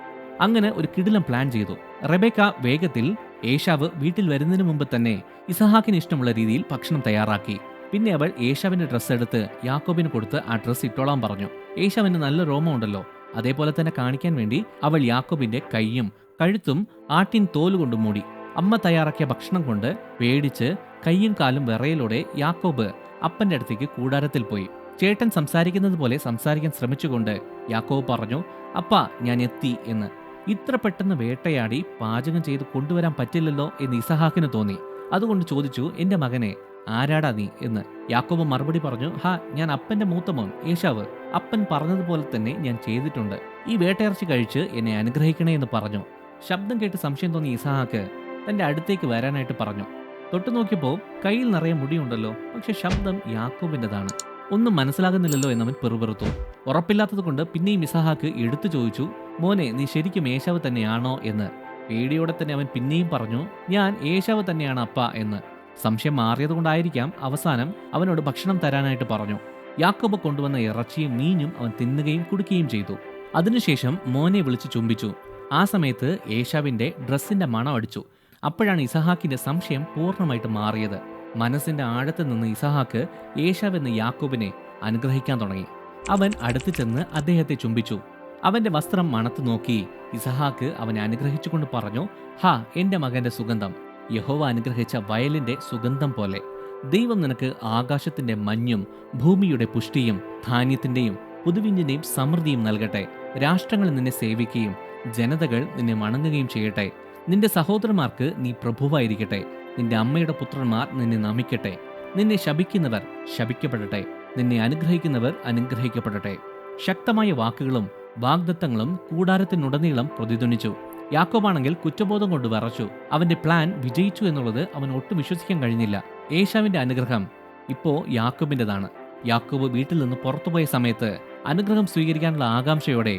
അങ്ങനെ ഒരു കിടിലം പ്ലാൻ ചെയ്തു. റെബേക്ക വേഗത്തിൽ ഏശാവ് വീട്ടിൽ വരുന്നതിന് മുമ്പ് തന്നെ ഇസഹാക്കിന് ഇഷ്ടമുള്ള രീതിയിൽ ഭക്ഷണം തയ്യാറാക്കി. പിന്നെ അവൾ ഏശാവിന്റെ ഡ്രസ്സ് എടുത്ത് യാക്കോബിന് കൊടുത്ത് ആ ഡ്രസ്സ് ഇട്ടോളാൻ പറഞ്ഞു. ഏശാവിന് നല്ല രോമം ഉണ്ടല്ലോ, അതേപോലെ തന്നെ കാണിക്കാൻ വേണ്ടി അവൾ യാക്കോബിന്റെ കൈയും കഴുത്തും ആട്ടിൻ തോലുകൊണ്ട് മൂടി. അമ്മ തയ്യാറാക്കിയ ഭക്ഷണം കൊണ്ട് പേടിച്ച് കൈയും കാലും വിറയലോടെ യാക്കോബ് അപ്പന്റെ അടുത്തേക്ക് കൂടാരത്തിൽ പോയി. ചേട്ടൻ സംസാരിക്കുന്നത് പോലെ സംസാരിക്കാൻ ശ്രമിച്ചുകൊണ്ട് യാക്കോബ് പറഞ്ഞു, അപ്പാ, ഞാൻ എത്തി എന്ന്. ഇത്ര പെട്ടെന്ന് വേട്ടയാടി പാചകം ചെയ്ത് കൊണ്ടുവരാൻ പറ്റില്ലല്ലോ എന്ന് ഇസഹാക്കിന് തോന്നി. അതുകൊണ്ട് ചോദിച്ചു, എന്റെ മകനെ, ആരാടാ നീ എന്ന്. യാക്കോബ് മറുപടി പറഞ്ഞു, ഞാൻ അപ്പന്റെ മൂത്ത മോൻ ഏശാവ്. അപ്പൻ പറഞ്ഞതുപോലെ തന്നെ ഞാൻ ചെയ്തിട്ടുണ്ട്. ഈ വേട്ടയിറച്ചി കഴിച്ച് എന്നെ അനുഗ്രഹിക്കണേ എന്ന് പറഞ്ഞു. ശബ്ദം കേട്ട് സംശയം തോന്നിയ ഇസഹാക്ക് തന്റെ അടുത്തേക്ക് വരാനായിട്ട് പറഞ്ഞു. തൊട്ടു നോക്കിയപ്പോൾ കയ്യിൽ നിറയെ മുടിയുണ്ടല്ലോ, പക്ഷെ ശബ്ദം യാക്കോബിൻ്റെതാണ്. ഒന്നും മനസ്സിലാകുന്നില്ലല്ലോ എന്നവൻ പെറുപെറുത്തു. ഉറപ്പില്ലാത്തത് കൊണ്ട് പിന്നെയും ഇസഹാക്ക് എടുത്തു ചോദിച്ചു, മോനെ, നീ ശരിക്കും ഏശാവ് തന്നെയാണോ എന്ന്. പേടിയോടെ തന്നെ അവൻ പിന്നെയും പറഞ്ഞു, ഞാൻ ഏശാവ് തന്നെയാണ് അപ്പ എന്ന്. സംശയം മാറിയതുകൊണ്ടായിരിക്കാം അവസാനം അവനോട് ഭക്ഷണം തരാനായിട്ട് പറഞ്ഞു. യാക്കോബ് കൊണ്ടുവന്ന ഇറച്ചിയും മീനും അവൻ തിന്നുകയും കുടിക്കുകയും ചെയ്തു. അതിനുശേഷം മോനെ വിളിച്ച് ചുംബിച്ചു. ആ സമയത്ത് ഏശാവിന്റെ ഡ്രസ്സിന്റെ മണം അടിച്ചു. അപ്പോഴാണ് ഇസഹാക്കിന്റെ സംശയം പൂർണ്ണമായിട്ട് മാറിയത്. മനസ്സിന്റെ ആഴത്തിൽ നിന്ന് ഇസഹാക്ക് ഏശാവ് എന്ന യാക്കോബിനെ അനുഗ്രഹിക്കാൻ തുടങ്ങി. അവൻ അടുത്തു ചെന്ന് അദ്ദേഹത്തെ ചുംബിച്ചു. അവന്റെ വസ്ത്രം മണത്തു നോക്കി ഇസഹാക്ക് അവനെ അനുഗ്രഹിച്ചുകൊണ്ട് പറഞ്ഞു, ഹാ, എന്റെ മകന്റെ സുഗന്ധം, യഹോവ അനുഗ്രഹിച്ച വയലിന്റെ സുഗന്ധം പോലെ. ദൈവം നിനക്ക് ആകാശത്തിന്റെ മഞ്ഞും ഭൂമിയുടെ പുഷ്ടിയും ധാന്യത്തിന്റെയും പുതുവിഞ്ഞിന്റെയും സമൃദ്ധിയും നൽകട്ടെ. രാഷ്ട്രങ്ങൾ നിന്നെ സേവിക്കുകയും ജനതകൾ നിന്നെ വണങ്ങുകയും ചെയ്യട്ടെ. നിന്റെ സഹോദരന്മാർക്ക് നീ പ്രഭുവായിരിക്കട്ടെ. നിന്റെ അമ്മയുടെ പുത്രന്മാർ നിന്നെ നമിക്കട്ടെ. നിന്നെ ശപിക്കുന്നവർ ശപിക്കപ്പെടട്ടെ. നിന്നെ അനുഗ്രഹിക്കുന്നവർ അനുഗ്രഹിക്കപ്പെടട്ടെ. ശക്തമായ വാക്കുകളും വാഗ്ദത്തങ്ങളും കൂടാരത്തിനുടനീളം പ്രതിധ്വനിച്ചു. യാക്കോബാണെങ്കിൽ കുറ്റബോധം കൊണ്ട് വിറച്ചു. അവന്റെ പ്ലാൻ വിജയിച്ചു എന്നുള്ളത് അവൻ ഒട്ടും വിശ്വസിക്കാൻ കഴിഞ്ഞില്ല. ഏശാവിന്റെ അനുഗ്രഹം ഇപ്പോ യാക്കോബിൻ്റെതാണ്. യാക്കോബ് വീട്ടിൽ നിന്ന് പുറത്തുപോയ സമയത്ത് അനുഗ്രഹം സ്വീകരിക്കാനുള്ള ആകാംക്ഷയോടെ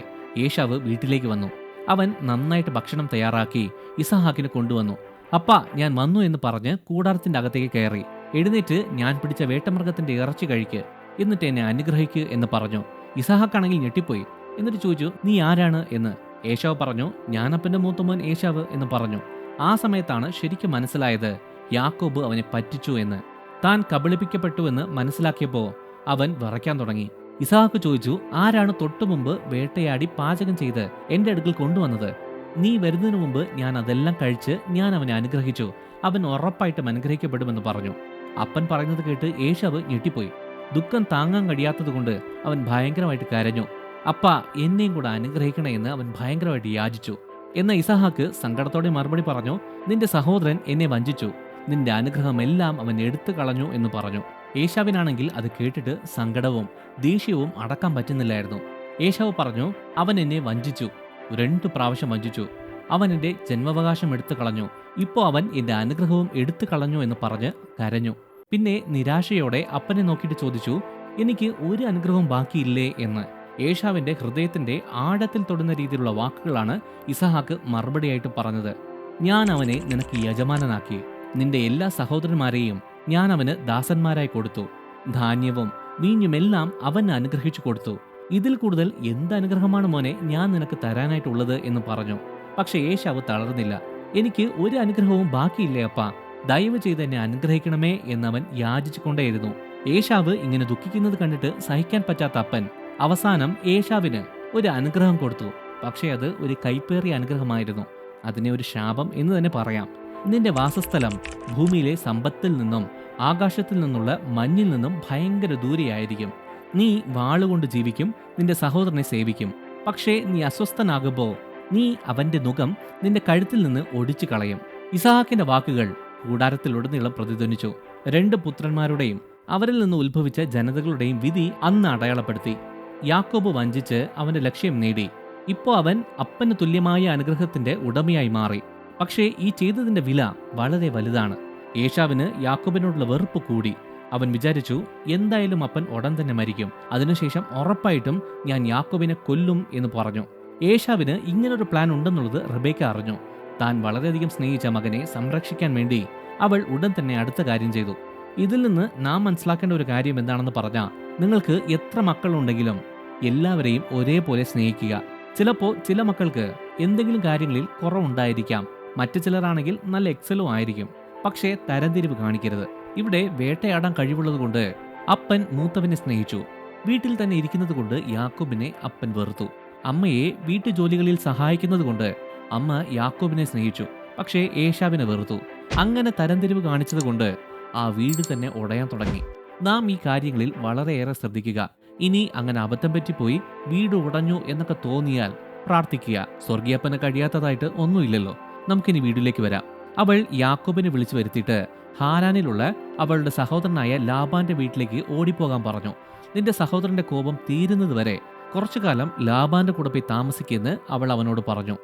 ഏശാവ് വീട്ടിലേക്ക് വന്നു. അവൻ നന്നായിട്ട് ഭക്ഷണം തയ്യാറാക്കി ഇസഹാക്കിന് കൊണ്ടുവന്നു. അപ്പ, ഞാൻ വന്നു എന്ന് പറഞ്ഞ് കൂടാരത്തിന്റെ അകത്തേക്ക് കയറി. എഴുന്നേറ്റ് ഞാൻ പിടിച്ച വേട്ടമൃഗത്തിന്റെ ഇറച്ചി കഴിക്ക്, എന്നിട്ട് എന്നെ അനുഗ്രഹിക്ക് എന്ന് പറഞ്ഞു. ഇസഹാക്കാണെങ്കിൽ ഞെട്ടിപ്പോയി. എന്നിട്ട് ചോദിച്ചു, നീ ആരാണ് എന്ന്. ഏശാവ് പറഞ്ഞു, ഞാൻ അപ്പന്റെ മൂത്തമോൻ ഏശാവ് എന്ന് പറഞ്ഞു. ആ സമയത്താണ് ശരിക്കും മനസ്സിലായത് യാക്കോബ് അവനെ പറ്റിച്ചു എന്ന്. താൻ കബളിപ്പിക്കപ്പെട്ടു എന്ന് മനസ്സിലാക്കിയപ്പോൾ അവൻ വിറയ്ക്കാൻ തുടങ്ങി. ഇസഹാക്ക് ചോദിച്ചു, ആരാണ് തൊട്ടു മുമ്പ് വേട്ടയാടി പാചകം ചെയ്ത് എന്റെ അടുക്കൽ കൊണ്ടുവന്നത്? നീ വരുന്നതിന് മുമ്പ് ഞാൻ അതെല്ലാം കഴിച്ച് ഞാൻ അവനെ അനുഗ്രഹിച്ചു. അവൻ ഉറപ്പായിട്ടും അനുഗ്രഹിക്കപ്പെടുമെന്ന് പറഞ്ഞു. അപ്പൻ പറയുന്നത് കേട്ട് ഏശാവ് ഞെട്ടിപ്പോയി. ദുഃഖം താങ്ങാൻ കഴിയാത്തത് കൊണ്ട് അവൻ ഭയങ്കരമായിട്ട് കരഞ്ഞു. അപ്പ, എന്നെയും കൂടെ അനുഗ്രഹിക്കണേ എന്ന് അവൻ ഭയങ്കരമായിട്ട് യാചിച്ചു. എന്നാൽ ഇസഹാക്ക് സങ്കടത്തോടെ മറുപടി പറഞ്ഞു, നിന്റെ സഹോദരൻ എന്നെ വഞ്ചിച്ചു. നിന്റെ അനുഗ്രഹമെല്ലാം അവൻ എടുത്തു കളഞ്ഞു എന്ന് പറഞ്ഞു. ഏശാവിനാണെങ്കിൽ അത് കേട്ടിട്ട് സങ്കടവും ദേഷ്യവും അടക്കാൻ പറ്റുന്നില്ലായിരുന്നു. ഏശാവ് പറഞ്ഞു, അവൻ എന്നെ വഞ്ചിച്ചു, 2 പ്രാവശ്യം വഞ്ചിച്ചു. അവൻ എൻ്റെ ജന്മാവകാശം എടുത്തു കളഞ്ഞു. ഇപ്പോൾ അവൻ എൻ്റെ അനുഗ്രഹവും എടുത്തു കളഞ്ഞു എന്ന് പറഞ്ഞ് കരഞ്ഞു. പിന്നെ നിരാശയോടെ അപ്പനെ നോക്കിയിട്ട് ചോദിച്ചു, എനിക്ക് ഒരു അനുഗ്രഹവും ബാക്കിയില്ലേ എന്ന്. ഏശാവിന്റെ ഹൃദയത്തിന്റെ ആഴത്തിൽ തൊടുന്ന രീതിയിലുള്ള വാക്കുകളാണ് ഇസഹാക്ക് മറുപടിയായിട്ട് പറഞ്ഞത്. ഞാൻ അവനെ നിനക്ക് യജമാനനാക്കി. നിന്റെ എല്ലാ സഹോദരന്മാരെയും ഞാൻ അവന് ദാസന്മാരായി കൊടുത്തു. ധാന്യവും വീഞ്ഞുമെല്ലാം അവന് അനുഗ്രഹിച്ചു കൊടുത്തു. ഇതിൽ കൂടുതൽ എന്ത് അനുഗ്രഹമാണ് മോനെ ഞാൻ നിനക്ക് തരാനായിട്ടുള്ളത് എന്ന് പറഞ്ഞു. പക്ഷെ ഏശാവ് തളർന്നില്ല. എനിക്ക് ഒരു അനുഗ്രഹവും ബാക്കിയില്ലേ അപ്പ, ദയവ് ചെയ്ത് എന്നെ അനുഗ്രഹിക്കണമേ എന്നവൻ യാചിച്ചുകൊണ്ടേയിരുന്നു. ഏശാവ് ഇങ്ങനെ ദുഃഖിക്കുന്നത് കണ്ടിട്ട് സഹിക്കാൻ പറ്റാത്ത അപ്പൻ അവസാനം ഏശാവിന് ഒരു അനുഗ്രഹം കൊടുത്തു. പക്ഷേ അത് ഒരു കൈപ്പേറിയ അനുഗ്രഹമായിരുന്നു. അതിനെ ഒരു ശാപം എന്ന് തന്നെ പറയാം. നിന്റെ വാസസ്ഥലം ഭൂമിയിലെ സമ്പത്തിൽ നിന്നും ആകാശത്തിൽ നിന്നുള്ള മഞ്ഞിൽ നിന്നും ഭയങ്കര ദൂരെയായിരിക്കും. നീ വാളുകൊണ്ട് ജീവിക്കും, നിന്റെ സഹോദരനെ സേവിക്കും. പക്ഷേ നീ അസ്വസ്ഥനാകുമ്പോൾ നീ അവന്റെ നുകം നിന്റെ കഴുത്തിൽ നിന്ന് ഒടിച്ചു കളയും. ഇസഹാക്കിന്റെ വാക്കുകൾ കൂടാരത്തിലുടനീളം പ്രതിധ്വനിച്ചു. 2 പുത്രന്മാരുടെയും അവരിൽ നിന്ന് ഉത്ഭവിച്ച ജനതകളുടെയും വിധി അന്ന് അടയാളപ്പെടുത്തി. യാക്കോബ് വഞ്ചിച്ച് അവന്റെ ലക്ഷ്യം നേടി. ഇപ്പോൾ അവൻ അപ്പന് തുല്യമായ അനുഗ്രഹത്തിന്റെ ഉടമയായി മാറി. പക്ഷേ ഈ ചെയ്തതിന്റെ വില വളരെ വലുതാണ്. ഏശാവിന് യാക്കോബിനോടുള്ള വെറുപ്പ് കൂടി. അവൻ വിചാരിച്ചു, എന്തായാലും അപ്പൻ ഉടൻ തന്നെ മരിക്കും, അതിനുശേഷം ഉറപ്പായിട്ടും ഞാൻ യാക്കോബിനെ കൊല്ലും എന്ന് പറഞ്ഞു. ഏശാവിന് ഇങ്ങനൊരു പ്ലാൻ ഉണ്ടെന്നുള്ളത് റെബേക്ക അറിഞ്ഞു. താൻ വളരെയധികം സ്നേഹിച്ച മകനെ സംരക്ഷിക്കാൻ വേണ്ടി അവൾ ഉടൻ തന്നെ അടുത്ത കാര്യം ചെയ്തു. ഇതിൽ നിന്ന് നാം മനസ്സിലാക്കേണ്ട ഒരു കാര്യം എന്താണെന്ന് പറഞ്ഞാൽ, നിങ്ങൾക്ക് എത്ര മക്കളുണ്ടെങ്കിലും എല്ലാവരെയും ഒരേപോലെ സ്നേഹിക്കുക. ചിലപ്പോൾ ചില മക്കൾക്ക് എന്തെങ്കിലും കാര്യങ്ങളിൽ കുറവുണ്ടായിരിക്കാം, മറ്റു ചിലരാണെങ്കിൽ നല്ല എക്സലും ആയിരിക്കും. പക്ഷേ തരംതിരിവ് കാണിക്കരുത്. ഇവിടെ വേട്ടയാടാൻ കഴിവുള്ളത് കൊണ്ട് അപ്പൻ മൂത്തവനെ സ്നേഹിച്ചു. വീട്ടിൽ തന്നെ ഇരിക്കുന്നത് കൊണ്ട് യാക്കോബിനെ അപ്പൻ വെറുത്തു. അമ്മയെ വീട്ടുജോലികളിൽ സഹായിക്കുന്നത് കൊണ്ട് അമ്മ യാക്കോബിനെ സ്നേഹിച്ചു. പക്ഷേ ഏശാവിനെ വെറുത്തു. അങ്ങനെ തരംതിരിവ് കാണിച്ചത് കൊണ്ട് ആ വീട് തന്നെ ഉടയാൻ തുടങ്ങി. നാം ഈ കാര്യങ്ങളിൽ വളരെയേറെ ശ്രദ്ധിക്കുക. ഇനി അങ്ങനെ അബദ്ധം പറ്റിപ്പോയി വീട് ഉടഞ്ഞു എന്നൊക്കെ തോന്നിയാൽ പ്രാർത്ഥിക്കുക. സ്വർഗീയപ്പന് കഴിയാത്തതായിട്ട് ഒന്നുമില്ലല്ലോ. നമുക്കിനി വീട്ടിലേക്ക് വരാം. അവൾ യാക്കോബിനെ വിളിച്ചു വരുത്തിയിട്ട് ഹാരാനിലുള്ള അവളുടെ സഹോദരനായ ലാബാന്റെ വീട്ടിലേക്ക് ഓടിപ്പോകാൻ പറഞ്ഞു. നിന്റെ സഹോദരന്റെ കോപം തീരുന്നതുവരെ കുറച്ചു കാലം ലാബാന്റെ കൂടെ പോയി താമസിക്കുമെന്ന് അവൾ അവനോട് പറഞ്ഞു.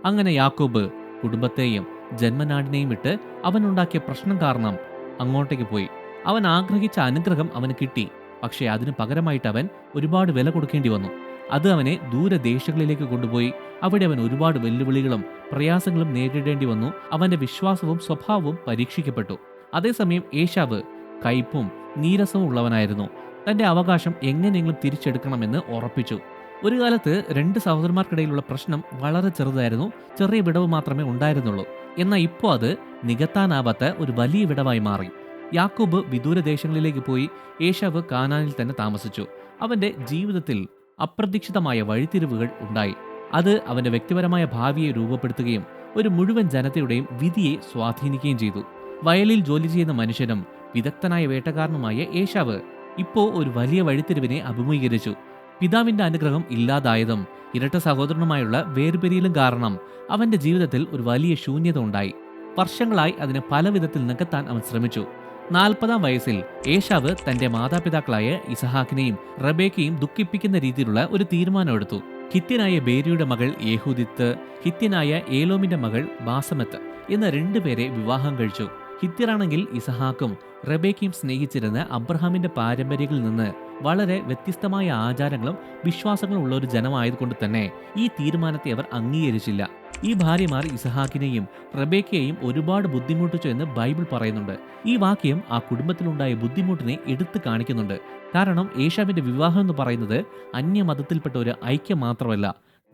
അങ്ങനെ യാക്കോബ് കുടുംബത്തെയും ജന്മനാടിനെയും വിട്ട് അവനുണ്ടാക്കിയ പ്രശ്നം കാരണം അങ്ങോട്ടേക്ക് പോയി. അവൻ ആഗ്രഹിച്ച അനുഗ്രഹം അവന് കിട്ടി. പക്ഷേ അതിന് പകരമായിട്ട് അവൻ ഒരുപാട് വില കൊടുക്കേണ്ടി വന്നു. അത് അവനെ ദൂരദേശങ്ങളിലേക്ക് കൊണ്ടുപോയി. അവിടെ അവൻ ഒരുപാട് വെല്ലുവിളികളും പ്രയാസങ്ങളും നേരിടേണ്ടി വന്നു. അവന്റെ വിശ്വാസവും സ്വഭാവവും പരീക്ഷിക്കപ്പെട്ടു. അതേസമയം ഏശാവ് കയ്പും നീരസവും ഉള്ളവനായിരുന്നു. തന്റെ അവകാശം എങ്ങനെയെങ്കിലും തിരിച്ചെടുക്കണമെന്ന് ഉറപ്പിച്ചു. ഒരു കാലത്ത് രണ്ട് സഹോദരന്മാർക്കിടയിലുള്ള പ്രശ്നം വളരെ ചെറുതായിരുന്നു. ചെറിയ വിടവ് മാത്രമേ ഉണ്ടായിരുന്നുള്ളൂ. എന്നാൽ ഇപ്പോൾ അത് നികത്താനാവാത്ത ഒരു വലിയ വിടവായി മാറി. യാക്കോബ് വിദൂരദേശങ്ങളിലേക്ക് പോയി. ഏശാവ് കാനാനിൽ തന്നെ താമസിച്ചു. അവന്റെ ജീവിതത്തിൽ അപ്രതീക്ഷിതമായ വഴിത്തിരിവുകൾ ഉണ്ടായി. അത് അവന്റെ വ്യക്തിപരമായ ഭാവിയെ രൂപപ്പെടുത്തുകയും ഒരു മുഴുവൻ ജനതയുടെയും വിധിയെ സ്വാധീനിക്കുകയും ചെയ്തു. വയലിൽ ജോലി ചെയ്യുന്ന മനുഷ്യനും വിദഗ്ധനായ വേട്ടക്കാരനുമായ ഏശാവ് ഇപ്പോൾ ഒരു വലിയ വഴിത്തിരിവിനെ അഭിമുഖീകരിച്ചു. പിതാവിന്റെ അനുഗ്രഹം ഇല്ലാതായതും ഇരട്ട സഹോദരനുമായുള്ള വേർപിരിയലും കാരണം അവന്റെ ജീവിതത്തിൽ ഒരു വലിയ ശൂന്യത ഉണ്ടായി. വർഷങ്ങളായി അതിനെ പല വിധത്തിൽ നികത്താൻ അവൻ ശ്രമിച്ചു. 40-ാം വയസ്സിൽ ഏശാവ് തന്റെ മാതാപിതാക്കളായ ഇസഹാക്കിനെയും റബേക്കയും ദുഃഖിപ്പിക്കുന്ന രീതിയിലുള്ള ഒരു തീരുമാനമെടുത്തു. ഹിത്യനായ ബേരിയുടെ മകൾ യേഹൂദിത്ത്, ഹിത്യനായ ഏലോമിന്റെ മകൾ ബാസമത്ത് എന്ന 2 പേരെ വിവാഹം കഴിച്ചു. ഹിത്യരാണെങ്കിൽ ഇസഹാക്കും റബേക്കയും സ്നേഹിച്ചിരുന്ന അബ്രഹാമിന്റെ പാരമ്പര്യങ്ങളിൽ നിന്ന് വളരെ വ്യത്യസ്തമായ ആചാരങ്ങളും വിശ്വാസങ്ങളും ഉള്ള ഒരു ജനമായതുകൊണ്ട് തന്നെ ഈ തീരുമാനത്തെ അവർ അംഗീകരിച്ചില്ല. ഈ ഭാര്യമാർ ഇസഹാക്കിനെയും റബേക്കയെയും ഒരുപാട് ബുദ്ധിമുട്ടിച്ചു എന്ന് ബൈബിൾ പറയുന്നുണ്ട്. ഈ വാക്യം ആ കുടുംബത്തിലുണ്ടായ ബുദ്ധിമുട്ടിനെ എടുത്തു കാണിക്കുന്നുണ്ട്. കാരണം ഏശാവിന്റെ വിവാഹം എന്ന് പറയുന്നത് അന്യമതത്തിൽപ്പെട്ട ഒരു ഐക്യം മാത്രമല്ല,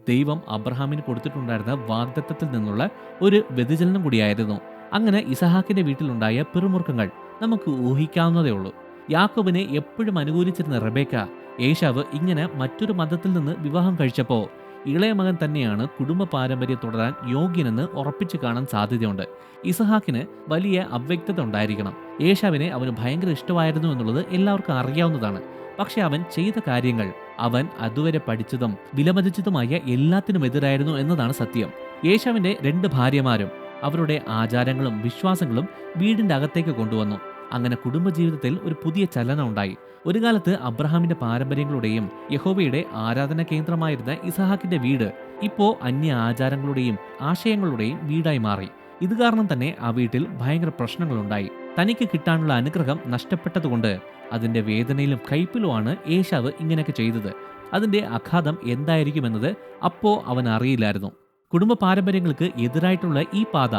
ദൈവം അബ്രഹാമിന് കൊടുത്തിട്ടുണ്ടായിരുന്ന വാഗ്ദത്തത്തിൽ നിന്നുള്ള ഒരു വ്യതിചലനം കൂടിയായിരുന്നു. അങ്ങനെ ഇസഹാക്കിന്റെ വീട്ടിലുണ്ടായ പിറുമുറുക്കങ്ങൾ നമുക്ക് ഊഹിക്കാവുന്നതേ ഉള്ളൂ. യാക്കോബിനെ എപ്പോഴും അനുകൂലിച്ചിരുന്ന റബേക്ക ഏശാവ് ഇങ്ങനെ മറ്റൊരു മതത്തിൽ നിന്ന് വിവാഹം കഴിച്ചപ്പോൾ ഇളയ മകൻ തന്നെയാണ് കുടുംബ പാരമ്പര്യം തുടരാൻ യോഗ്യനെന്ന് ഉറപ്പിച്ചു കാണാൻ സാധ്യതയുണ്ട്. ഇസഹാക്കിന് വലിയ അവ്യക്തത ഉണ്ടായിരിക്കണം. ഏശാവിനെ അവന് ഭയങ്കര ഇഷ്ടമായിരുന്നു എന്നുള്ളത് എല്ലാവർക്കും അറിയാവുന്നതാണ്. പക്ഷെ അവൻ ചെയ്ത കാര്യങ്ങൾ അവൻ അതുവരെ പഠിച്ചതും വിലമതിച്ചതുമായ എല്ലാത്തിനും എതിരായിരുന്നു എന്നതാണ് സത്യം. ഏശാവിന്റെ 2 ഭാര്യമാരും അവരുടെ ആചാരങ്ങളും വിശ്വാസങ്ങളും വീടിന്റെ അകത്തേക്ക് കൊണ്ടുവന്നു. അങ്ങനെ കുടുംബജീവിതത്തിൽ ഒരു പുതിയ ചലനം ഉണ്ടായി. ഒരു കാലത്ത് അബ്രഹാമിന്റെ പാരമ്പര്യങ്ങളുടെയും യഹോവയുടെ ആരാധന കേന്ദ്രമായിരുന്ന ഇസഹാക്കിന്റെ വീട് ഇപ്പോ അന്യ ആചാരങ്ങളുടെയും ആശയങ്ങളുടെയും വീടായി മാറി. ഇത് കാരണം തന്നെ ആ വീട്ടിൽ ഭയങ്കര പ്രശ്നങ്ങളുണ്ടായി. തനിക്ക് കിട്ടാനുള്ള അനുഗ്രഹം നഷ്ടപ്പെട്ടതുകൊണ്ട് അതിന്റെ വേദനയിലും കയ്പിലുമാണ് ഏശാവ് ഇങ്ങനെയൊക്കെ ചെയ്തത്. അതിന്റെ ആഘാതം എന്തായിരിക്കുമെന്നത് അപ്പോ അവൻ അറിയില്ലായിരുന്നു. കുടുംബ പാരമ്പര്യങ്ങൾക്ക് എതിരായിട്ടുള്ള ഈ പാത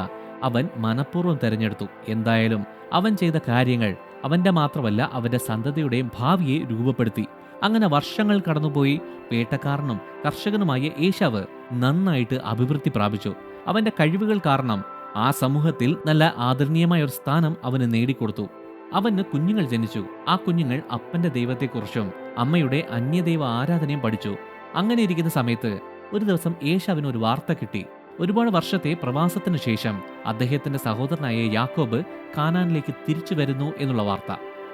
അവൻ മനഃപൂർവ്വം തെരഞ്ഞെടുത്തു. എന്തായാലും അവൻ ചെയ്ത കാര്യങ്ങൾ അവന്റെ മാത്രമല്ല അവന്റെ സന്തതിയുടെയും ഭാവിയെ രൂപപ്പെടുത്തി. അങ്ങനെ വർഷങ്ങൾ കടന്നുപോയി. വേട്ടക്കാരനും കർഷകനുമായ ഏശാവ് നന്നായിട്ട് അഭിവൃദ്ധി പ്രാപിച്ചു. അവന്റെ കഴിവുകൾ കാരണം ആ സമൂഹത്തിൽ നല്ല ആദരണീയമായ ഒരു സ്ഥാനം അവന് നേടിക്കൊടുത്തു. അവന് കുഞ്ഞുങ്ങൾ ജനിച്ചു. ആ കുഞ്ഞുങ്ങൾ അപ്പന്റെ ദൈവത്തെക്കുറിച്ചും അമ്മയുടെ അന്യദൈവ ആരാധനയും പഠിച്ചു. അങ്ങനെ ഇരിക്കുന്ന സമയത്ത് ഒരു ദിവസം ഏശാവിന് ഒരു വാർത്ത കിട്ടി. ഒരുപാട് വർഷത്തെ പ്രവാസത്തിന് ശേഷം അദ്ദേഹത്തിന്റെ സഹോദരനായ യാക്കോബ് കാനാനിലേക്ക് തിരിച്ചു വരുന്നു എന്നുള്ള വാർത്ത.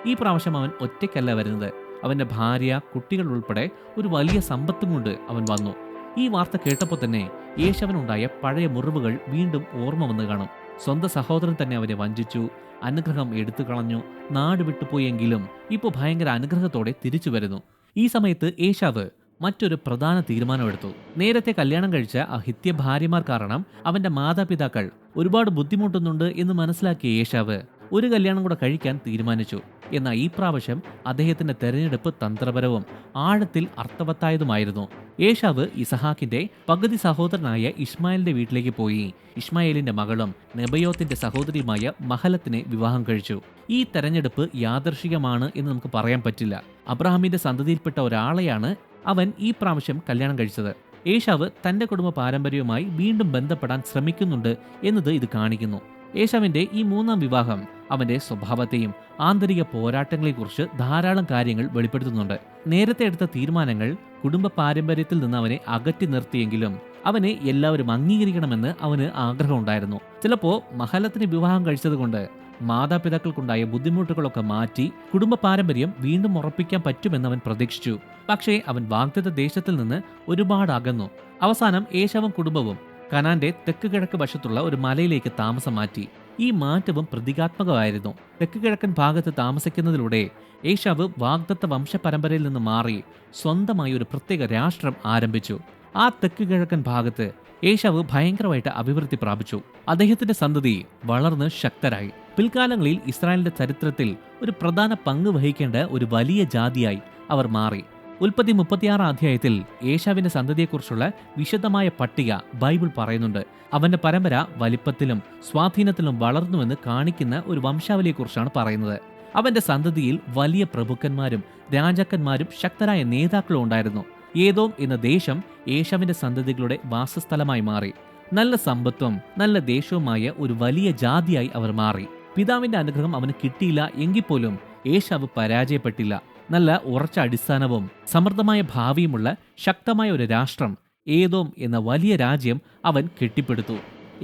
ഈ പ്രാവശ്യം അവൻ ഒറ്റയ്ക്കല്ല വരുന്നത്. അവന്റെ ഭാര്യ, കുട്ടികൾ ഉൾപ്പെടെ ഒരു വലിയ സമ്പത്തും കൊണ്ട് അവൻ വന്നു. ഈ വാർത്ത കേട്ടപ്പോൾ തന്നെ ഏശാവിനുണ്ടായ പഴയ മുറിവുകൾ വീണ്ടും ഓർമ്മ വന്നു കാണും. സ്വന്തം സഹോദരൻ തന്നെ അവനെ വഞ്ചിച്ചു, അനുഗ്രഹം എടുത്തു കളഞ്ഞു, നാട് വിട്ടുപോയെങ്കിലും ഇപ്പോൾ ഭയങ്കര അനുഗ്രഹത്തോടെ തിരിച്ചു വരുന്നു. ഈ സമയത്ത് ഏശാവ് മറ്റൊരു പ്രധാന തീരുമാനമെടുത്തു. നേരത്തെ കല്യാണം കഴിച്ച ആ ഹിത്യ ഭാര്യമാർ കാരണം അവന്റെ മാതാപിതാക്കൾ ഒരുപാട് ബുദ്ധിമുട്ടുന്നുണ്ട് എന്ന് മനസ്സിലാക്കിയ ഏശാവ് ഒരു കല്യാണം കൂടെ കഴിക്കാൻ തീരുമാനിച്ചു. എന്നാൽ ഈ പ്രാവശ്യം അദ്ദേഹത്തിന്റെ തെരഞ്ഞെടുപ്പ് തന്ത്രപരവും ആഴത്തിൽ അർത്ഥവത്തായതുമായിരുന്നു. ഏശാവ് ഇസഹാക്കിന്റെ പകുതി സഹോദരനായ ഇസ്മായിലിന്റെ വീട്ടിലേക്ക് പോയി ഇസ്മായേലിന്റെ മകളും നെബയോത്തിന്റെ സഹോദരിയുമായ മഹലത്തിനെ വിവാഹം കഴിച്ചു. ഈ തെരഞ്ഞെടുപ്പ് യാദർശികമാണ് എന്ന് നമുക്ക് പറയാൻ പറ്റില്ല. അബ്രഹാമിന്റെ സന്തതിയിൽപ്പെട്ട ഒരാളെയാണ് അവൻ ഈ പ്രാവശ്യം കല്യാണം കഴിച്ചത്. ഏശാവ് തന്റെ കുടുംബ പാരമ്പര്യവുമായി വീണ്ടും ബന്ധപ്പെടാൻ ശ്രമിക്കുന്നുണ്ട് എന്നത് ഇത് കാണിക്കുന്നു. ഏശാവിന്റെ ഈ 3ാം വിവാഹം അവന്റെ സ്വഭാവത്തെയും ആന്തരിക പോരാട്ടങ്ങളെക്കുറിച്ച് ധാരാളം കാര്യങ്ങൾ വെളിപ്പെടുത്തുന്നുണ്ട്. നേരത്തെ എടുത്ത തീരുമാനങ്ങൾ കുടുംബ പാരമ്പര്യത്തിൽ നിന്ന് അവനെ അകറ്റി നിർത്തിയെങ്കിലും അവനെ എല്ലാവരും അംഗീകരിക്കണമെന്ന് അവന് ആഗ്രഹമുണ്ടായിരുന്നു. ചിലപ്പോ മഹലത്തിന് വിവാഹം കഴിച്ചതുകൊണ്ട് മാതാപിതാക്കൾക്കുണ്ടായ ബുദ്ധിമുട്ടുകളൊക്കെ മാറ്റി കുടുംബ പാരമ്പര്യം വീണ്ടും ഉറപ്പിക്കാൻ പറ്റുമെന്ന് അവൻ പ്രതീക്ഷിച്ചു. പക്ഷേ അവൻ വാഗ്ദത്ത ദേശത്തിൽ നിന്ന് ഒരുപാട് അകന്നു. അവസാനം ഏശാവും കുടുംബവും കനാന്റെ തെക്ക് കിഴക്ക് വശത്തുള്ള ഒരു മലയിലേക്ക് താമസം മാറ്റി. ഈ മാറ്റവും പ്രതീകാത്മകമായിരുന്നു. തെക്ക് കിഴക്കൻ ഭാഗത്ത് താമസിക്കുന്നതിലൂടെ ഏശാവ് വാഗ്ദത്ത വംശപരമ്പരയിൽ നിന്ന് മാറി സ്വന്തമായി ഒരു പ്രത്യേക രാഷ്ട്രം ആരംഭിച്ചു. ആ തെക്ക് കിഴക്കൻ ഭാഗത്ത് ഏശാവ് ഭയങ്കരമായിട്ട് അഭിവൃദ്ധി പ്രാപിച്ചു. അദ്ദേഹത്തിന്റെ സന്തതി വളർന്ന് ശക്തരായി. പിൽക്കാലങ്ങളിൽ ഇസ്രായേലിന്റെ ചരിത്രത്തിൽ ഒരു പ്രധാന പങ്ക് വഹിക്കേണ്ട ഒരു വലിയ ജാതിയായി അവർ മാറി. ഉൽപ്പത്തി 36 അധ്യായത്തിൽ ഏശാവിന്റെ സന്തതിയെക്കുറിച്ചുള്ള വിശദമായ പട്ടിക ബൈബിൾ പറയുന്നുണ്ട്. അവന്റെ പരമ്പര വലിപ്പത്തിലും സ്വാധീനത്തിലും വളർന്നുവെന്ന് കാണിക്കുന്ന ഒരു വംശാവലിയെക്കുറിച്ചാണ് പറയുന്നത്. അവന്റെ സന്തതിയിൽ വലിയ പ്രഭുക്കന്മാരും രാജാക്കന്മാരും ശക്തരായ നേതാക്കളും ഉണ്ടായിരുന്നു. ഏദോം എന്ന ദേശം ഏശാവിന്റെ സന്തതികളുടെ വാസസ്ഥലമായി മാറി. നല്ല സമ്പത്തും നല്ല ദേശവുമായ ഒരു വലിയ ജാതിയായി അവർ മാറി. പിതാവിന്റെ അനുഗ്രഹം അവന് കിട്ടിയില്ല എങ്കിൽ പോലും ഏശാവ് പരാജയപ്പെട്ടില്ല. നല്ല ഉറച്ച അടിസ്ഥാനവും സമൃദ്ധമായ ഭാവിയുമുള്ള ശക്തമായ ഒരു രാഷ്ട്രം ഏദോം എന്ന വലിയ രാജ്യം അവൻ കെട്ടിപ്പടുത്തു.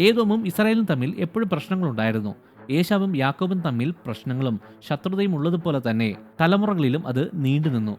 ഏദോമും ഇസ്രായേലും തമ്മിൽ എപ്പോഴും പ്രശ്നങ്ങളുണ്ടായിരുന്നു. ഏശാവും യാക്കോബും തമ്മിൽ പ്രശ്നങ്ങളും ശത്രുതയും ഉള്ളതുപോലെ തന്നെ തലമുറകളിലും അത് നീണ്ടുനിന്നു.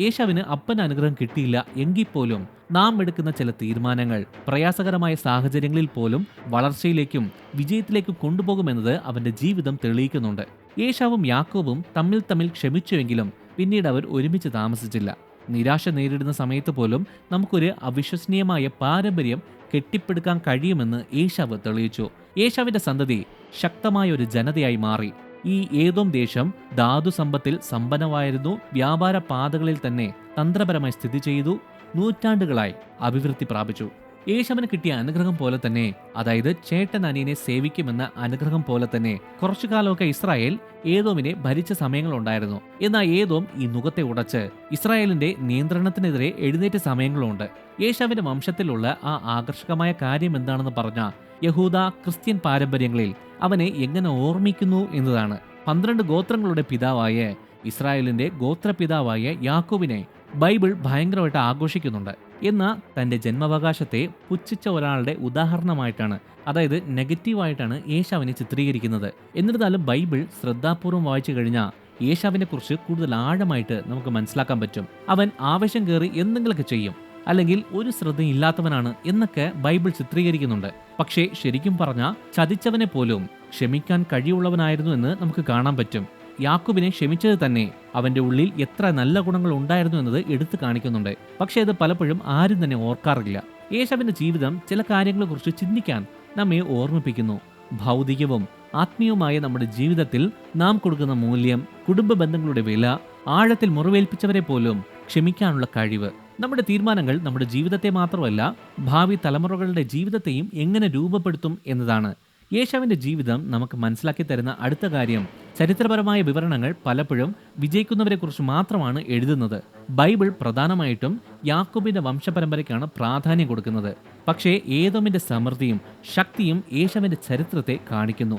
ഏശാവിന് അപ്പൻ അനുഗ്രഹം കിട്ടിയില്ല എങ്കിൽ പോലും നാം എടുക്കുന്ന ചില തീരുമാനങ്ങൾ പ്രയാസകരമായ സാഹചര്യങ്ങളിൽ പോലും വളർച്ചയിലേക്കും വിജയത്തിലേക്കും കൊണ്ടുപോകുമെന്നത് അവന്റെ ജീവിതം തെളിയിക്കുന്നുണ്ട്. ഏശാവും യാക്കോബും തമ്മിൽ ക്ഷമിച്ചുവെങ്കിലും പിന്നീട് അവർ ഒരുമിച്ച് താമസിച്ചില്ല. നിരാശ നേരിടുന്ന സമയത്ത് പോലും നമുക്കൊരു അവിശ്വസനീയമായ പാരമ്പര്യം കെട്ടിപ്പടുക്കാൻ കഴിയുമെന്ന് ഏശാവ് തെളിയിച്ചു. ഏശാവിന്റെ സന്തതി ശക്തമായ ഒരു ജനതയായി മാറി. ഈ ഏദോം ദേശം ധാതു സമ്പത്തിൽ സമ്പന്നമായിരുന്നു. വ്യാപാര പാതകളിൽ തന്നെ തന്ത്രപരമായി സ്ഥിതി ചെയ്തു. നൂറ്റാണ്ടുകളായി അഭിവൃദ്ധി പ്രാപിച്ചു. ഏശാവിന് കിട്ടിയ അനുഗ്രഹം പോലെ തന്നെ, അതായത് ചേട്ടൻ അനിയനെ സേവിക്കുമെന്ന അനുഗ്രഹം പോലെ തന്നെ കുറച്ചു കാലമൊക്കെ ഇസ്രായേൽ ഏദോമിനെ ഭരിച്ച സമയങ്ങളുണ്ടായിരുന്നു. എന്നാൽ ഏദോം ഈ നുകത്തെ ഉടച്ച് ഇസ്രായേലിന്റെ നിയന്ത്രണത്തിനെതിരെ എഴുന്നേറ്റ സമയങ്ങളുണ്ട്. ഏശാവിന്റെ വംശത്തിലുള്ള ആ ആകർഷകമായ കാര്യം എന്താണെന്ന് പറഞ്ഞാൽ യഹൂദ ക്രിസ്ത്യൻ പാരമ്പര്യങ്ങളിൽ അവനെ എങ്ങനെ ഓർമ്മിക്കുന്നു എന്നതാണ്. 12 ഗോത്രങ്ങളുടെ പിതാവായ ഇസ്രായേലിന്റെ ഗോത്രപിതാവായ യാക്കോബിനെ ബൈബിൾ ഭയങ്കരമായിട്ട് ആഘോഷിക്കുന്നുണ്ട്. എന്നാൽ തന്റെ ജന്മാവകാശത്തെ പുച്ഛിച്ച ഒരാളുടെ ഉദാഹരണമായിട്ടാണ്, അതായത് നെഗറ്റീവായിട്ടാണ് ഏശാവിനെ ചിത്രീകരിക്കുന്നത്. എന്നിരുന്നാലും ബൈബിൾ ശ്രദ്ധാപൂർവം വായിച്ചു കഴിഞ്ഞാൽ ഏശാവിനെ കുറിച്ച് കൂടുതൽ ആഴമായിട്ട് നമുക്ക് മനസ്സിലാക്കാൻ പറ്റും. അവൻ ആവേശം കയറി എന്തെങ്കിലുമൊക്കെ ചെയ്യും, അല്ലെങ്കിൽ ഒരു ശ്രദ്ധയില്ലാത്തവനാണ് എന്നൊക്കെ ബൈബിൾ ചിത്രീകരിക്കുന്നുണ്ട്. പക്ഷേ ശരിക്കും പറഞ്ഞാൽ ചതിച്ചവനെ പോലും ക്ഷമിക്കാൻ കഴിവുള്ളവനായിരുന്നു എന്ന് നമുക്ക് കാണാൻ പറ്റും. യാക്കോബിനെ ക്ഷമിച്ചത് തന്നെ അവന്റെ ഉള്ളിൽ എത്ര നല്ല ഗുണങ്ങൾ ഉണ്ടായിരുന്നു എന്നത് എടുത്തു കാണിക്കുന്നുണ്ട്. പക്ഷേ അത് പലപ്പോഴും ആരും തന്നെ ഓർക്കാറില്ല. ഏശാവിന്റെ ജീവിതം ചില കാര്യങ്ങളെക്കുറിച്ച് ചിന്തിക്കാൻ നമ്മെ ഓർമ്മിപ്പിക്കുന്നു. ഭൗതികവും ആത്മീയവുമായ നമ്മുടെ ജീവിതത്തിൽ നാം കൊടുക്കുന്ന മൂല്യം, കുടുംബ ബന്ധങ്ങളുടെ വില, ആഴത്തിൽ മുറിവേൽപ്പിച്ചവരെ പോലും ക്ഷമിക്കാനുള്ള കഴിവ്, നമ്മുടെ തീരുമാനങ്ങൾ നമ്മുടെ ജീവിതത്തെ മാത്രമല്ല ഭാവി തലമുറകളുടെ ജീവിതത്തെയും എങ്ങനെ രൂപപ്പെടുത്തും എന്നതാണ്. ഏശാവിന്റെ ജീവിതം നമുക്ക് മനസ്സിലാക്കി തരുന്ന അടുത്ത കാര്യം, ചരിത്രപരമായ വിവരണങ്ങൾ പലപ്പോഴും വിജയിക്കുന്നവരെക്കുറിച്ച് മാത്രമാണ് എഴുതുന്നത്. ബൈബിൾ പ്രധാനമായിട്ടും യാക്കോബിന്റെ വംശപരമ്പരയ്ക്കാണ് പ്രാധാന്യം കൊടുക്കുന്നത്. പക്ഷേ ഏദോമിന്റെ സമൃദ്ധിയും ശക്തിയും ഏശാവിന്റെ ചരിത്രത്തെ കാണിക്കുന്നു.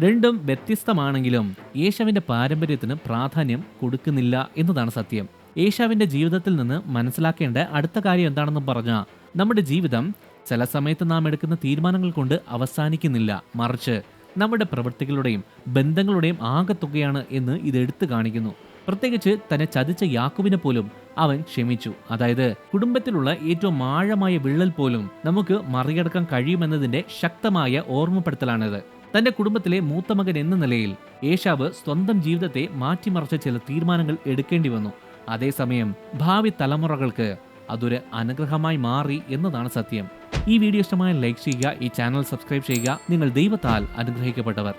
രണ്ടും വ്യത്യസ്തമാണെങ്കിലും ഏശാവിന്റെ പാരമ്പര്യത്തിന് പ്രാധാന്യം കൊടുക്കുന്നില്ല എന്നതാണ് സത്യം. ഏശാവിന്റെ ജീവിതത്തിൽ നിന്ന് മനസ്സിലാക്കേണ്ട അടുത്ത കാര്യം എന്താണെന്ന് പറഞ്ഞാൽ, നമ്മുടെ ജീവിതം ചില സമയത്ത് നാം എടുക്കുന്ന തീരുമാനങ്ങൾ കൊണ്ട് അവസാനിക്കുന്നില്ല, മറിച്ച് നമ്മുടെ പ്രവൃത്തികളുടെയും ബന്ധങ്ങളുടെയും ആകെത്തുകയാണ് എന്ന് ഇത് എടുത്തു കാണിക്കുന്നു. പ്രത്യേകിച്ച് തന്നെ ചതിച്ച യാക്കോബിനെ പോലും അവൻ ക്ഷമിച്ചു. അതായത് കുടുംബത്തിലുള്ള ഏറ്റവും ആഴമായ വിള്ളൽ പോലും നമുക്ക് മറികടക്കാൻ കഴിയുമെന്നതിന്റെ ശക്തമായ ഓർമ്മപ്പെടുത്തലാണിത്. തന്റെ കുടുംബത്തിലെ മൂത്ത മകൻ എന്ന നിലയിൽ ഏശാവ് സ്വന്തം ജീവിതത്തെ മാറ്റിമറിച്ച ചില തീരുമാനങ്ങൾ എടുക്കേണ്ടി വന്നു. അതേസമയം ഭാവി തലമുറകൾക്ക് അതൊരു അനുഗ്രഹമായി മാറി എന്നതാണ് സത്യം. ഈ വീഡിയോ ഇഷ്ടമായ ലൈക്ക് ചെയ്യുക, ഈ ചാനൽ സബ്സ്ക്രൈബ് ചെയ്യുക. നിങ്ങൾ ദൈവത്താൽ അനുഗ്രഹിക്കപ്പെട്ടവർ.